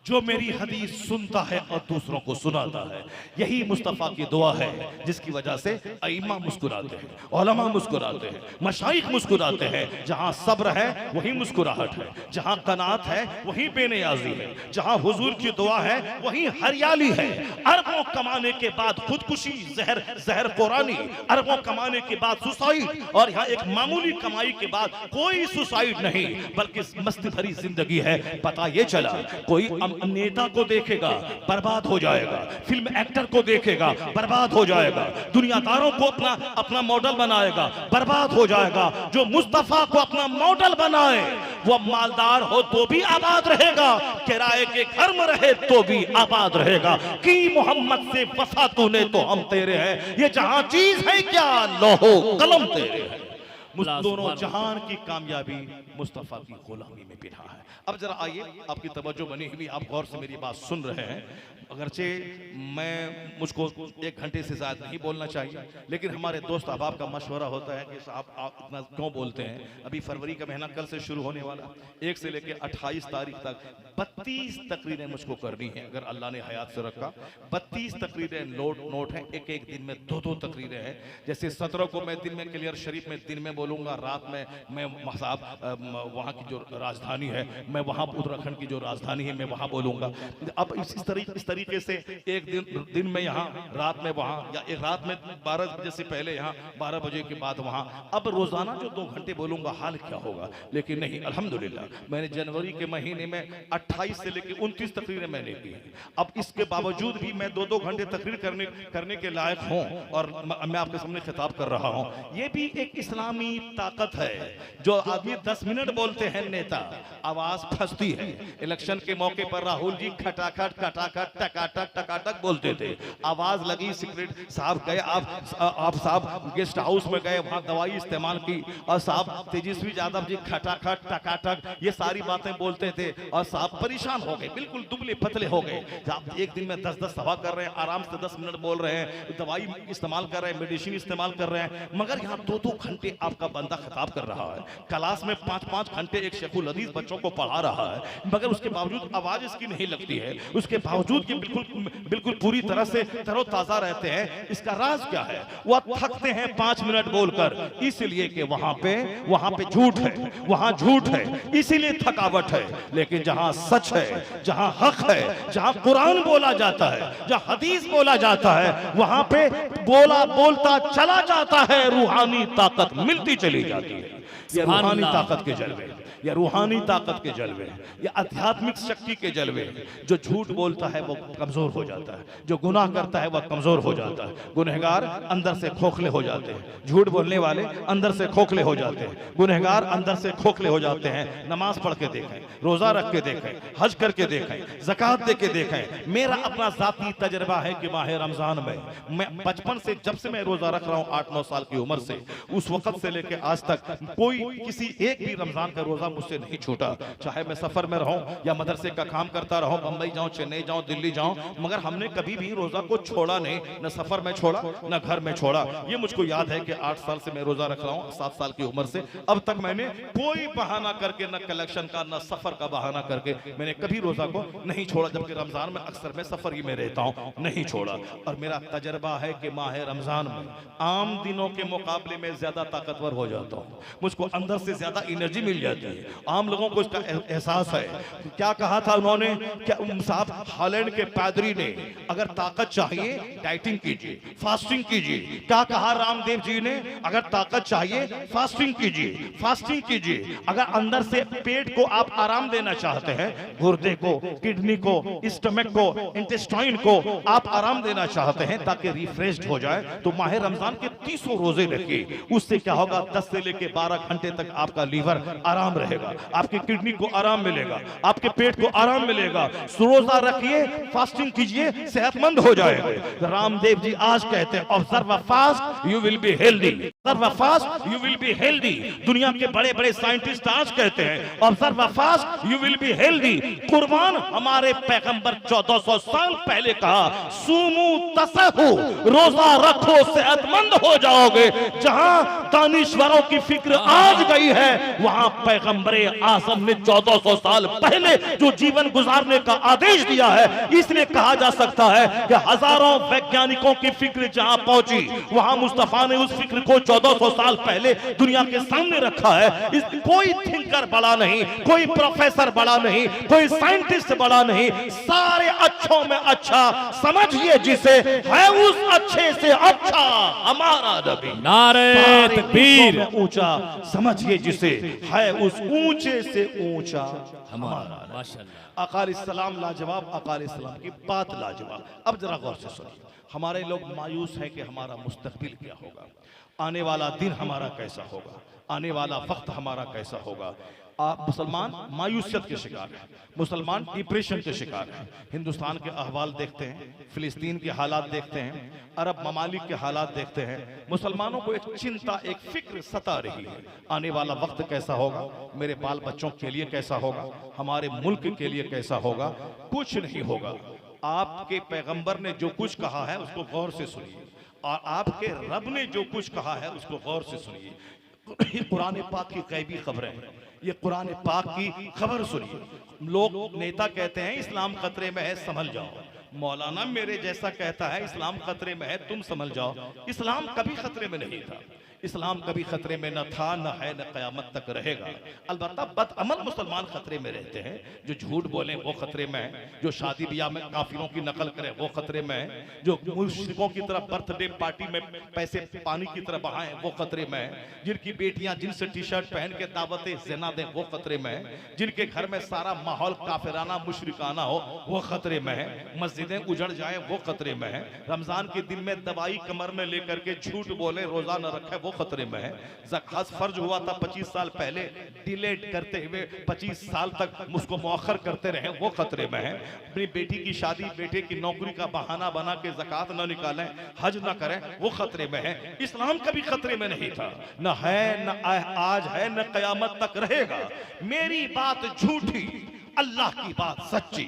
जो मेरी हदीस सुनता है और दूसरों को सुनाता है। यही मुस्तफा की दुआ है, जिसकी वजह से अइम्मा मुस्कुराते हैं, उलमा मुस्कुराते हैं, मशाइख मुस्कुराते हैं। जहां सब्र है वहीं मुस्कुराहट है, जहां कनात है वहीं बेनियाजी है, जहां हुजूर की दुआ है वहीं हरियाली है। अरबों कमाने के बाद खुदकुशी, जहर कुरानी, अरबों कमाने के बाद सुसाइड, और यहाँ एक मामूली कमाई के बाद कोई सुसाइड नहीं, बल्कि मस्ती भरी जिंदगी है। पता ये चला, कोई नेता को देखेगा बर्बाद हो जाएगा, फिल्म एक्टर को देखेगा बर्बाद हो जाएगा, दुनियादारों को अपना मॉडल बनाएगा बर्बाद हो जाएगा। जो मुस्तफा को अपना मॉडल बनाए, वो मालदार हो तो भी आबाद रहेगा, किराए के घर में रहे तो भी आबाद रहेगा। कि मोहम्मद से वफा तूने तो हम तेरे हैं, ये जहां चीज है क्या लोहो कलम तेरे है। दोनों जहान की कामयाबी मुस्तफ़ा की गुलामी में बिना है। अब जरा आइए, आपकी तवज्जो बनी हुई, आप गौर से मेरी बात सुन रहे हैं। अगरचे मुझको 1 घंटे से ज़्यादा नहीं बोलना चाहिए, लेकिन हमारे दोस्त अहबाब का मशवरा होता है कि साहब आप इतना क्यों बोलते हैं। अभी फरवरी का महीना कल से शुरू होने वाला, 1 से लेकर 28 तारीख तक 32 तकरीरें मुझको करनी है, अगर अल्लाह ने हयात से रखा। 32 तकरीरें नोट हैं, एक दिन में 2 तकरीरें हैं। जैसे 17 को मैं दिन में क्लियर शरीफ में दिन में बोलूँगा, रात में मैं साहब वहाँ की जो राजधानी है, मैं वहाँ उत्तराखंड की जो राजधानी है मैं वहाँ बोलूँगा। अब इस तरीके से एक दिन में यहाँ, रात में वहाँ, या एक रात में 12 बजे से पहले यहाँ, 12 बजे के बाद वहाँ। अब रोजाना जो 2 घंटे बोलूँगा हाल क्या होगा। लेकिन नहीं, अल्हम्दुलिल्लाह मैंने जनवरी के महीने में 28 से लेकर 29 तकरीरें मैंने की हैं। अब इसके बावजूद भी मैं 2 घंटे तकरीर करने के लायक हूँ और मैं आपके सामने खिताब कर रहा हूँ। ये भी एक इस्लामी ताकत है। जो आदमी 10 मिनट बोलते हैं नेता, आवाज फंसती है। इलेक्शन के मौके पर राहुल जी खटाखट खटाखट टकाटक टकाटक बोलते थे, आवाज लगी, सिगरेट साहब गए, आप साहब गेस्ट हाउस में गए, वहां दवाई इस्तेमाल की, और साहब तेजस्वी यादव जी खटाखट टकाटक ये सारी बातें बोलते थे, और साहब परेशान हो गए, बिल्कुल दुबले पतले हो गए। आप एक दिन में 10-10 सभा कर रहे हैं, आराम से 10 मिनट बोल रहे हैं, दवाई इस्तेमाल कर रहे हैं, मेडिसिन इस्तेमाल कर रहे हैं, मगर यहाँ 2-2 घंटे आपका बंदा खिताब कर रहा है। क्लास में 5-5 घंटे एक शेखुल हदीस बच्चों को पढ़ा रहा है, मगर उसके बावजूद आवाज इसकी नहीं लगती है, उसके बावजूद ये बिल्कुल पूरी तरह से तरोताजा रहते हैं। इसका राज क्या है? वह थकते हैं 5 मिनट बोलकर, इसलिए कि वहां पे झूठ है, वहां झूठ है, इसीलिए थकावट है। लेकिन जहां सच है, जहां हक है, जहां कुरान बोला जाता है, जहां हदीस बोला जाता है, वहां पे बोलता चला जाता है, रूहानी ताकत मिलती चली जाती है। ये रूहानी ताकत के जलवे, या रूहानी ताकत के जलवे, या आध्यात्मिक शक्ति के जलवे। जो झूठ बोलता है वो कमजोर हो जाता है, जो गुनाह करता है वह कमजोर हो जाता है। गुनहगार अंदर से खोखले हो जाते हैं, झूठ बोलने वाले अंदर से खोखले हो जाते हैं, गुनहगार अंदर से खोखले हो जाते हैं। नमाज पढ़ के देखें, रोजा रख के देखें, हज करके देखें, ज़कात दे के देखें। मेरा अपना जाती तजर्बा है कि माह रमजान में मैं बचपन से, जब से मैं रोजा रख रहा हूँ 8-9 साल की उम्र से, उस वक्त से लेकर आज तक कोई किसी एक भी रमजान का रोजा मुझसे नहीं छूटा। चाहे मैं सफर में रहूं या मदरसे का काम करता रहूं, बंबई जाऊं, चेन्नई जाऊं, दिल्ली जाऊं, मगर हमने कभी भी रोजा को छोड़ा नहीं, न सफर में छोड़ा न घर में छोड़ा। ये मुझको याद है कि 8 साल से मैं रोजा रख रहा हूं, 7 साल की उम्र से अब तक मैंने कोई बहाना करके, न कलेक्शन का न सफर का बहाना करके मैंने कभी रोजा को नहीं छोड़ा। जबकि रमजान में अक्सर मैं सफर ही में रहता हूं, नहीं छोड़ा। और मेरा तजर्बा है कि माह रमजान में आम दिनों के मुकाबले में ज्यादा ताकतवर हो जाता हूं, मुझको अंदर से ज्यादा एनर्जी मिल जाती है। आम लोगों को इसका एहसास है। क्या कहा था उन्होंने, क्या साहब हॉलैंड के पादरी ने, अगर ताकत चाहिए डाइटिंग कीजिए, फास्टिंग कीजिए। क्या कहा रामदेव जी ने, अगर ताकत चाहिए फास्टिंग कीजिए, फास्टिंग कीजिए। अगर अंदर से पेट को आप आराम देना चाहते हैं, गुर्दे को, किडनी को, स्टमक को, इंटेस्टाइन को आप आराम देना चाहते हैं ताकि रिफ्रेश्ड हो जाए, तो माह रमजान के 30 रोजे रखिए। उससे क्या होगा, 10 से लेकर 12 घंटे तक आपका लीवर आराम रहेगा, आपकी किडनी को आराम मिलेगा, आपके पेट को आराम मिलेगा। रोजा रखिए, फास्टिंग कीजिए, सेहतमंद हो जाएगा। रामदेव जी आज कहते हैं observe fast you will be healthy, observe fast you will be healthy. दुनिया के बड़े बड़े साइंटिस्ट आज कहते हैं observe fast you will be healthy. कुर्बान हमारे पैगंबर 1400 साल पहले कहा, सुमू तसहु, रोजा रखो सेहतमंद हो जाओगे। जहां दानिश्वरों की फिक्र आज गई है, वहां पैगंबरे आजम ने 1400 साल पहले जो जीवन गुजारने का आदेश दिया है, इसलिए कहा जा सकता है कि हजारों वैज्ञानिकों की फिक्र जहां पहुंची, वहां मुस्तफा ने उस फिक्र को 1400 साल पहले दुनिया के सामने रखा है। कोई थिंकर बड़ा नहीं, कोई प्रोफेसर बड़ा नहीं, कोई साइंटिस्ट बड़ा नहीं, सारे अच्छों में अच्छा समझिए जिसे, है उस अच्छे से अच्छा हमारा नबी। नारे तकबीर, ऊंचा समझिए जिसे, है उस ऊंचे से ऊंचा हमारा। माशाअल्लाह, अकाल इस्लाम लाजवाब, अकाल इस्लाम की बात लाजवाब। अब जरा गौर से सुनिए, हमारे लोग मायूस हैं कि हमारा मुस्तकबिल क्या होगा, आने वाला दिन हमारा कैसा होगा, आने वाला वक्त हमारा कैसा होगा। मुसलमान मायूसियत के शिकार हैं, मुसलमान डिप्रेशन के शिकार हैं। हिंदुस्तान के अहवाल देखते हैं, फिलिस्तीन के हालात देखते हैं, अरब ममालिक के हालात देखते हैं, मुसलमानों को एक चिंता, एक फिक्र सता रही है। आने वाला वक्त कैसा होगा, मेरे बाल बच्चों के लिए कैसा होगा, हमारे मुल्क के लिए कैसा होगा। कुछ नहीं होगा। आपके पैगंबर ने जो कुछ कहा है उसको गौर से सुनिए, और आपके रब ने जो कुछ कहा है उसको गौर से सुनिए। ये कुरान पाक की गैबी खबरें हैं, ये कुरान पाक की खबर सुनिए। लोग नेता कहते हैं इस्लाम खतरे में है, संभल जाओ। मौलाना मेरे जैसा कहता है इस्लाम खतरे में है, तुम संभल जाओ। इस्लाम कभी खतरे में नहीं था, इस्लाम कभी खतरे में न था, न है, न कयामत तक रहेगा। अलबत्ता बदअमल मुसलमान खतरे में रहते हैं, जो झूठ बोले वो खतरे में है, जो शादी ब्याह में काफिरों की नकल करे वो खतरे में है, जो मुश्रिकों की तरफ बर्थडे पार्टी में पैसे पानी की तरह बहाएं वो खतरे में है, जिनकी बेटियां जींस टी शर्ट पहन के दावतें ज़िना दें वो खतरे में है, जिनके घर में सारा माहौल काफिराना मुशरिकाना हो वो खतरे में है, मस्जिदें उजड़ जाए वो खतरे में है, रमजान के दिन में दवाई कमर में लेकर के झूठ बोले, रोजा न रखे वो खतरे में है, ज़कात फर्ज हुआ था 25 साल पहले, डिलेट करते हुए 25 साल तक उसको मौखर करते रहे वो खतरे में है, अपनी बेटी की शादी बेटे की नौकरी का बहाना बना के ज़कात न निकालें, हज न करें वो खतरे में है। इस्लाम कभी खतरे में नहीं था, न है, न आज है, न कयामत तक रहेगा। मेरी बात झूठी, अल्लाह की बात सच्ची,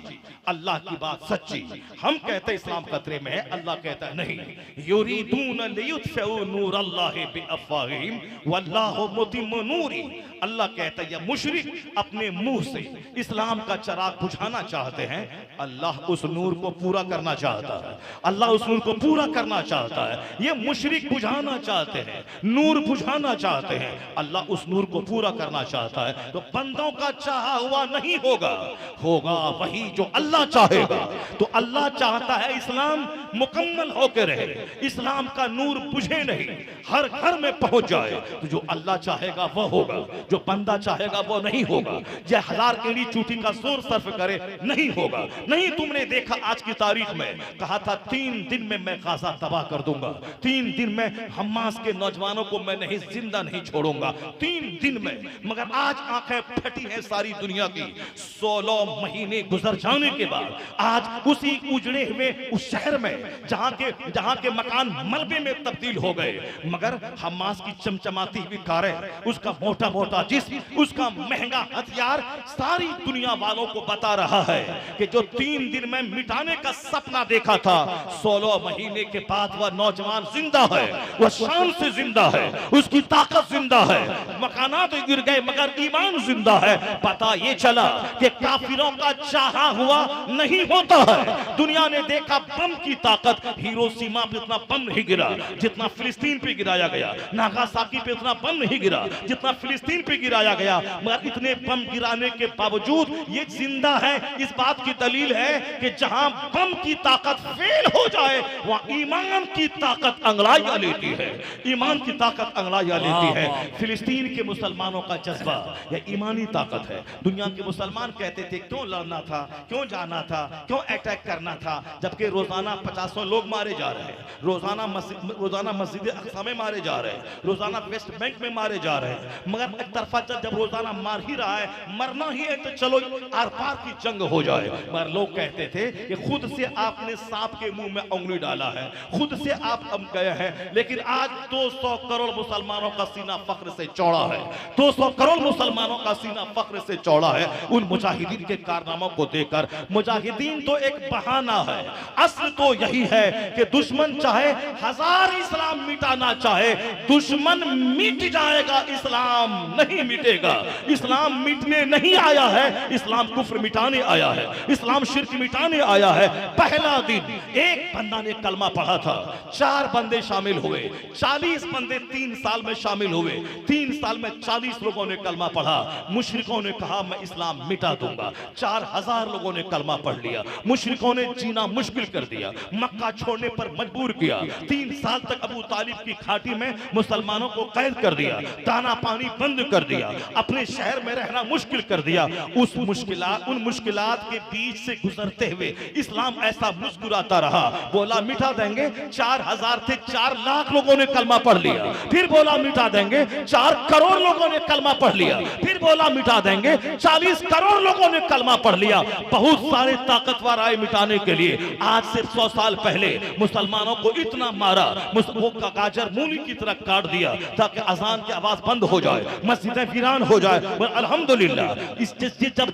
अल्लाह की बात सच्ची। हम कहते हैं इस्लाम खतरे में है, अल्लाह कहता है नहीं। युरीदून लियुत्फिउ नूरल्लाहि बिअफ़वाहिहिम वल्लाहु मुतिम्मु नूरी। अल्लाह कहता है ये मुशरिक अपने मुंह से इस्लाम का चिराग बुझाना चाहते हैं, अल्लाह उस नूर को पूरा करना चाहता है, अल्लाह उस नूर को पूरा करना चाहता है। ये मुशरिक बुझाना चाहते हैं, नूर बुझाना चाहते हैं, अल्लाह उस नूर को पूरा करना चाहता है। तो बंदों का चाहा हुआ नहीं होगा, होगा वही जो अल्लाह चाहेगा। तो अल्लाह चाहता है इस्लाम मुकम्मल होकर रहे, इस्लाम का नूर बुझे नहीं, हर घर में पहुंच जाए। तो जो अल्लाह चाहेगा वह होगा, जो बंदा चाहेगा वो नहीं होगा। ये हजार एड़ी चूटी का जोर सर्फ करे नहीं होगा। नहीं, तुमने देखा आज की तारीख में कहा था 3 दिन में मैं गाजा तबाह कर दूंगा, 3 दिन में हमास के नौजवानों को मैं नहीं जिंदा नहीं छोड़ूंगा, 3 दिन में। मगर आज आंखें फटी हैं सारी दुनिया की। 16 महीने गुजर जाने के बाद आज उसी उजड़े हुए उस शहर में जहां के मकान मलबे में तब्दील हो गए, मगर हमास की चमचमाती हुई कारें, उसका मोटा मोटा जिस्म, उसका महंगा हथियार सारी दुनिया वालों को बता रहा है कि जो 3 दिन में मिटाने का सपना देखा था, 16 महीने के बाद वह नौजवान जिंदा है, वह शान से जिंदा है, उसकी ताकत जिंदा है। मकानात तो गिर गए मगर ईमान जिंदा है। पता ये चला कि काफिरों का चाहा हुआ नहीं होता है। दुनिया ने देखा बम की ताकत, हिरोशिमा पे इतना बम नहीं गिरा जितना फिलिस्तीन पे गिराया गया, नागासाकी पे इतना बम नहीं गिरा जितना फिलिस्तीन पे गिराया गया। मगर इतने बम गिराने के बावजूद ये जिंदा है। इस बात की दलील है कि जहां बम की ताकत फेल हो जाए वहां ईमान की ताकत अंगड़ाइया लेती है, ईमान की ताकत अंगड़ाइया लेती है। फिलिस्तीन के मुसलमानों का जज्बा यह ईमानी ताकत है। दुनिया के मुसलमान कहते थे क्यों लड़ना था, क्यों जाना था, क्यों अटैक करना था, जबकि रोजाना 50 लोग मारे जा रहे हैं, रोजाना मस्जिद अक्सा में मारे जा रहे हैं, रोजाना वेस्ट बैंक में मारे जा रहे हैं। मगर एक तरफा जब रोजाना मार ही रहा है, मरना ही है तो चलो आर पार की जंग हो जाए। मगर लोग कहते थे कि खुद से आपने सांप के मुंह में उंगली डाला है, खुद से आप अब गए हैं। लेकिन आज 200 करोड़ मुसलमानों का सीना फख्र से चौड़ा है, 200 करोड़ मुसलमानों का सीना फख्र से चौड़ा है। उन मुजाहिदीन के कारनामों को देखकर, मुजाहिदीन तो एक बहाना है, असल तो यही है कि दुश्मन चाहे 1000 इस्लाम मिटाना चाहे, दुश्मन मिट जाएगा, इस्लाम नहीं मिटेगा। इस्लाम मिटने नहीं आया है, इस्लाम कुफ्र मिटाने आया है, इस्लाम शिर्क मिटाने आया है। पहला दिन एक बंदा ने कलमा पढ़ा था, 4 बंदे शामिल हुए, 40 बंदे 3 साल में शामिल हुए, 3 साल में 40 लोगों ने कलमा पढ़ा। मुशरिकों ने कहा मैं इस्लाम मिटा दूंगा, दूंगा। 4000 लोगों ने कलमा पढ़ लिया। मुशरिकों ने जीना मुश्किल कर दिया, मक्का छोड़ने पर मजबूर किया। 3 साल तक अबू तालिब की घाटी में मुसलमानों को कैद कर दिया, दाना पानी बंद कर दिया, अपने शहर में रहना मुश्किल कर दिया। उन मुश्किलात के बीच से गुजरते हुए इस्लाम ऐसा मुस्कुराता रहा। बोला मिटा देंगे, 4000 थे, 4 लाख लोगों ने कलमा पढ़ लिया। फिर बोला मिटा देंगे, 4 करोड़ लोगों ने कलमा पढ़ लिया। फिर बोला मिटा देंगे, 40 करोड़ लोगों ने कलमा पढ़ लिया। बहुत सारे ताकतवर आए मिटाने के लिए। आज से 100 साल पहले मुसलमानों को इतना मारा, वो गाजर मूली की तरह काट दिया ताकि अजान की आवाज बंद हो जाए, मस्जिदें वीरान हो जाए। अल्हम्दुलिल्लाह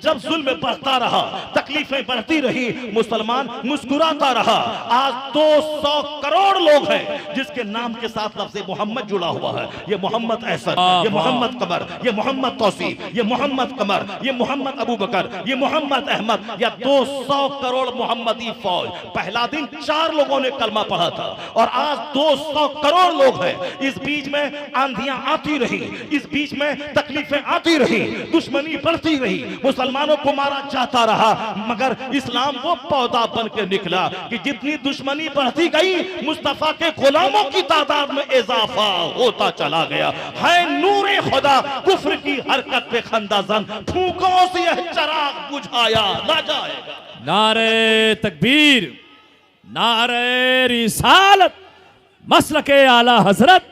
जब जुल्म बढ़ता रहा, तकलीफें बढ़ती रही, मुसलमान मुस्कुराता रहा। आज 200 करोड़ लोग हैं जिसके नाम के साथ लफ्ज़ मोहम्मद जुड़ा हुआ है। ये मोहम्मद एहसन, ये मोहम्मद कमर, ये मोहम्मद तौसीफ, ये मोहम्मद कमर, ये मोहम्मद अबू बकर, ये मोहम्मद अहमद, या 200 करोड़ मोहम्मदी फौज। पहला दिन 4 लोगों ने कलमा पढ़ा था और आज 200 करोड़ लोग हैं। इस बीच में आंधियां आती रही, इस बीच में तकलीफें आती रही, दुश्मनी बढ़ती रही, मुसलमानों को मारा जाता रहा, मगर इस्लाम वो पौधा बन के निकला कि जितनी दुश्मनी बढ़ती गई, मुस्तफा के गुलामों की तादाद में इजाफा होता चला गया। है नूरे खुदा कुफ्र की हरकत पे खंदाजन, फूकों से यह चराग बुझाया ना जाएगा। नारे तकबीर, नारे रिसालत, मसलके आला हजरत,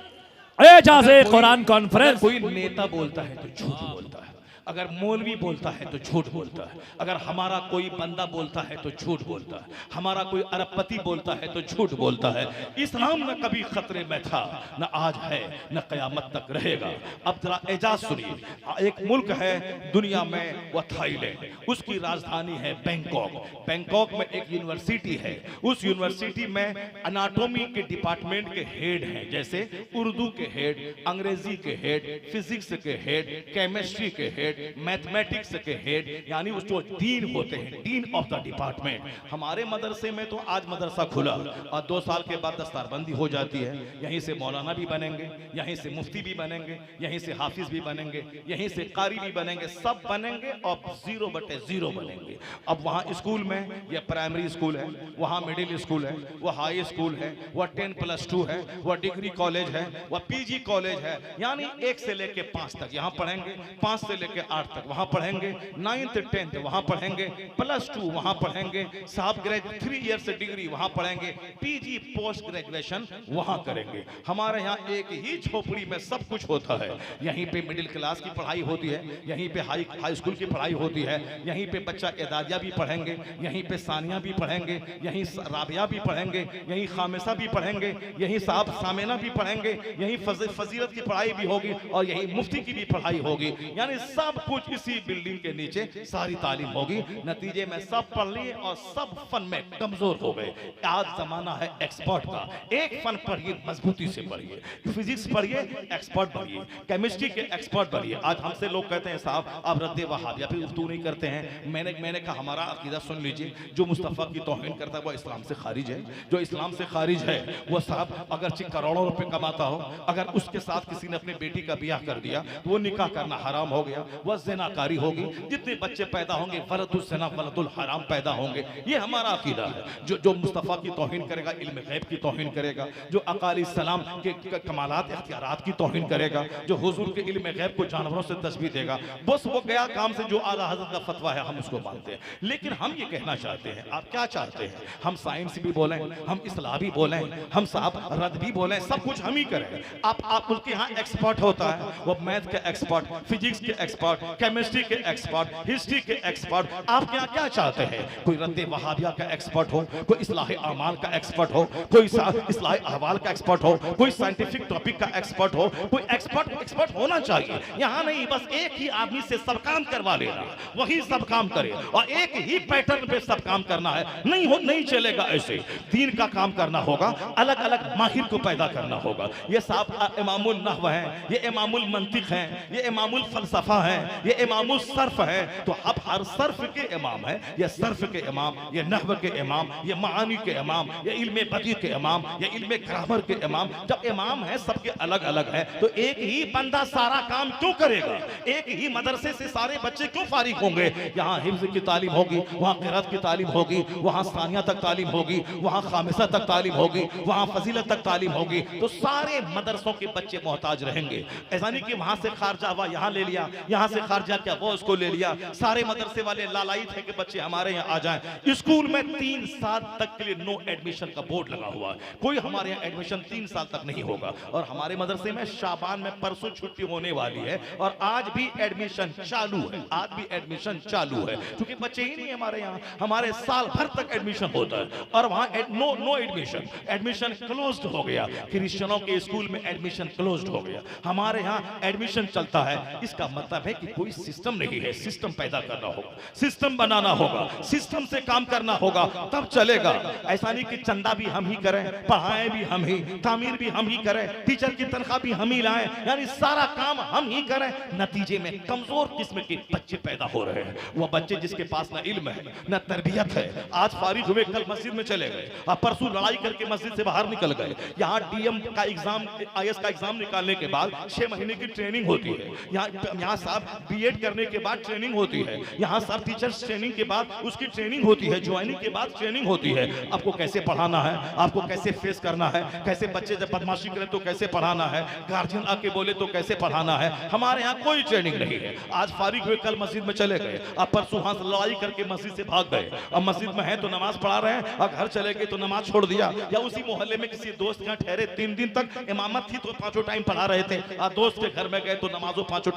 एजाज़े कुरान कॉन्फ्रेंस। कोई नेता बोलता है तो झूठ बोलता है, अगर मौलवी बोलता है तो झूठ बोलता है, अगर हमारा कोई बंदा बोलता है तो झूठ बोलता है, हमारा कोई अरबपति बोलता है तो झूठ बोलता है। इस्लाम न कभी खतरे में था, न आज है, न कयामत तक रहेगा। अब जरा एजाज सुनिए। एक मुल्क है दुनिया में, वह थाईलैंड, उसकी राजधानी है बैंकॉक। बैंकॉक में एक यूनिवर्सिटी है, उस यूनिवर्सिटी में अनाटॉमी के डिपार्टमेंट के हेड हैं, जैसे उर्दू के हेड, अंग्रेजी के हेड, फिजिक्स के हेड, केमिस्ट्री के हेड, मैथमेटिक्स के हेड, यानी उसको डीन होते हैं, डीन ऑफ द डिपार्टमेंट। हमारे मदरसे में तो आज मदरसा खुला और 2 साल के बाद दस्तारबंदी हो जाती है। यहीं से मौलाना भी बनेंगे, यहीं से मुफ्ती भी बनेंगे, यहीं से हाफिज भी बनेंगे, यहीं से कारी भी बनेंगे, सब बनेंगे और 0/0 बनेंगे। अब वहाँ स्कूल में, यह प्राइमरी स्कूल है, वहाँ मिडिल स्कूल है, वह हाई स्कूल है, वह 10+2 है, वह डिग्री कॉलेज है, वह पीजी कॉलेज है, यानी 1 से लेके 5 तक यहाँ पढ़ेंगे, 5 से लेके 8 तक वहां पढ़ेंगे, 9th 10th वहां पढ़ेंगे, +2 वहां पढ़ेंगे, साहब 3 ईयर से डिग्री वहां पढ़ेंगे, पीजी पोस्ट ग्रेजुएशन वहां करेंगे। हमारे यहाँ एक ही झोपड़ी में सब कुछ होता है। यहीं पे मिडिल क्लास की पढ़ाई होती है, यहीं पे हाई स्कूल की पढ़ाई होती है, यहीं पे बच्चा एदादिया भी पढ़ेंगे, यहीं पे सानिया भी पढ़ेंगे, यहीं राबिया भी पढ़ेंगे, यहीं खामिसा भी पढ़ेंगे, यहीं साहब सामेना भी पढ़ेंगे, यहीं फजीलत की पढ़ाई भी होगी और यहीं मुफ्ती की भी पढ़ाई होगी। यानी सब कुछ इसी बिल्डिंग के नीचे सारी तालीम होगी। नतीजे में सब पढ़ लिए और सब फन में कमजोर हो गए। आज जमाना है एक्सपर्ट का। एक फन पढ़िए, मजबूती से पढ़िए, फिजिक्स पढ़िए, एक्सपर्ट बनिए, केमिस्ट्री के एक्सपर्ट बनिए। आज हमसे लोग कहते हैं साहब आप रद्द वहाबिया पे गुफ्तगू नहीं करते हैं। मैंने कहा हमारा अकीदा सुन लीजिए, जो मुस्तफ़ा की तौहीन करता है वो इस्लाम से खारिज है। जो इस्लाम से खारिज है वो साहब अगर करोड़ों रुपए कमाता हो, अगर उसके साथ किसी ने अपनी बेटी का ब्याह कर दिया तो वो निकाह करना हराम हो गया, वह ज़िनाकारी होगी। जितने बच्चे पैदा होंगे वलदुल ज़िना वलदुल हराम पैदा होंगे। ये हमारा अकीदा है। जो मुस्तफ़ा की तौहीन करेगा, इल्म गैब की तौहीन करेगा, जो अकाली सलाम के कमालात इख्तियारात की तौहीन करेगा, जो हुजूर के इल्म गैब को जानवरों से तस्बीह देगा, बस वो गया काम से। जो आला हज़रत का फतवा है हम उसको मानते हैं। लेकिन हम ये कहना चाहते हैं, आप क्या चाहते हैं? हम साइंस भी बोलें, हम इस्लाह भी बोलें, हम साहब रद्द भी बोलें, सब कुछ हम ही करें। आप उसके यहाँ एक्सपर्ट होता है, वो मैथ के एक्सपर्ट, फिजिक्स के एक्सपर्ट, केमिस्ट्री के एक्सपर्ट, हिस्ट्री के एक्सपर्ट। आप क्या चाहते हैं? कोई रद्द वहाबिया का एक्सपर्ट हो, कोई इस्लाह अमाल का एक्सपर्ट हो, कोई इस्लाह अहवाल का एक्सपर्ट हो, कोई साइंटिफिक टॉपिक का एक्सपर्ट हो। कोई एक्सपर्ट होना चाहिए। यहाँ नहीं बस एक ही आदमी से सब काम करवा लेना, वही सब काम करे और एक ही पैटर्न पे सब काम करना है। नहीं चलेगा ऐसे। दीन का काम करना होगा, अलग अलग माहिर को पैदा करना होगा। ये साहब इमामुल नहव हैं, ये इमामुल मंतिक हैं, ये इमामुल फलसफा हैं, ये इमाम सर्फ है, तो अब हर सर्फ के इमाम है, ये सर्फ के इमाम, ये नहव के इमाम, ये मानी के इमाम, ये इल्मे बदी के इमाम, ये इल्मे ग्रामर के इमाम। जब इमाम है सबके अलग अलग है, तो एक ही बंदा सारा काम क्यों करेगा? एक ही मदरसे से सारे बच्चे क्यों फारिग होंगे? यहाँ हिफ्ज की तालीम होगी, वहाँ क़िराअत की तालीम होगी, वहाँ सानिया तक तालीम होगी, वहाँ खामिसा तक तालीम होगी, वहाँ फजीलत तक तालीम होगी, तो सारे मदरसों के बच्चे मोहताज रहेंगे। ऐसा नहीं कि वहाँ से खारजा हुआ यहाँ ले लिया, यहाँ से खारजा क्या वो उसको ले लिया। सारे मदरसे वाले लालायित हैं कि बच्चे हमारे यहाँ आ जाएं। स्कूल में 3 साल तक के लिए नो एडमिशन का बोर्ड लगा हुआ है, कोई हमारे यहाँ एडमिशन 3 साल तक नहीं होगा। और हमारे मदरसे में शाबान में परसों छुट्टी होने वाली है और आज भी एडमिशन चालू है, आज भी एडमिशन चालू है, क्योंकि बच्चे ही नहीं है हमारे यहाँ। हमारे साल भर तक एडमिशन होता है और वहाँ नो एडमिशन, एडमिशन क्लोज्ड हो गया। क्रिश्चियनों के स्कूल में एडमिशन क्लोज्ड हो गया, हमारे यहाँ एडमिशन चलता है। इसका मतलब है कि कोई सिस्टम नहीं है, सिस्टम पैदा करना होगा, सिस्टम बनाना होगा, सिस्टम से काम करना होगा, तब चलेगा। ऐसा नहीं कि चंदा भी हम ही करें, पढ़ाएं भी हम ही, तामीर भी हम ही करें, टीचर की तनख्वाह भी हम ही लाएं, यानी सारा काम हम ही करें। नतीजे में कमजोर किस्म के बच्चे पैदा हो रहे हैं। वो बच्चे जिसके पास ना इल्म है ना तरबियत है, आज फारिग हुए कल मस्जिद में चले गए, अब परसों लड़ाई करके मस्जिद से बाहर निकल गए। यहाँ डीएम का एग्जाम, आईएएस का एग्जाम निकालने के बाद 6 महीने की ट्रेनिंग होती है। यहाँ साहब बीएड करने के बाद ट्रेनिंग होती है, यहाँ सब टीचर्स ट्रेनिंग के बाद उसकी ट्रेनिंग होती है, ज्वाइनिंग के बाद ट्रेनिंग होती है। आपको कैसे पढ़ाना है, आपको कैसे फेस करना है, कैसे बच्चे जब बदमाशी करें तो कैसे पढ़ाना है, गार्जियन आके बोले तो कैसे पढ़ाना है। हमारे यहाँ कोई ट्रेनिंग नहीं है। आज फारिग हुए कल मस्जिद में चले गए, अब परसों वहां से लड़ाई करके मस्जिद से भाग गए। अब मस्जिद में है तो नमाज पढ़ा रहे हैं, और घर चले गए तो नमाज छोड़ दिया। या उसी मोहल्ले में किसी दोस्त यहाँ ठहरे, 3 दिन तक इमामत थी तो 5 टाइम पढ़ा रहे थे, दोस्त के घर में गए तो नमाजों 5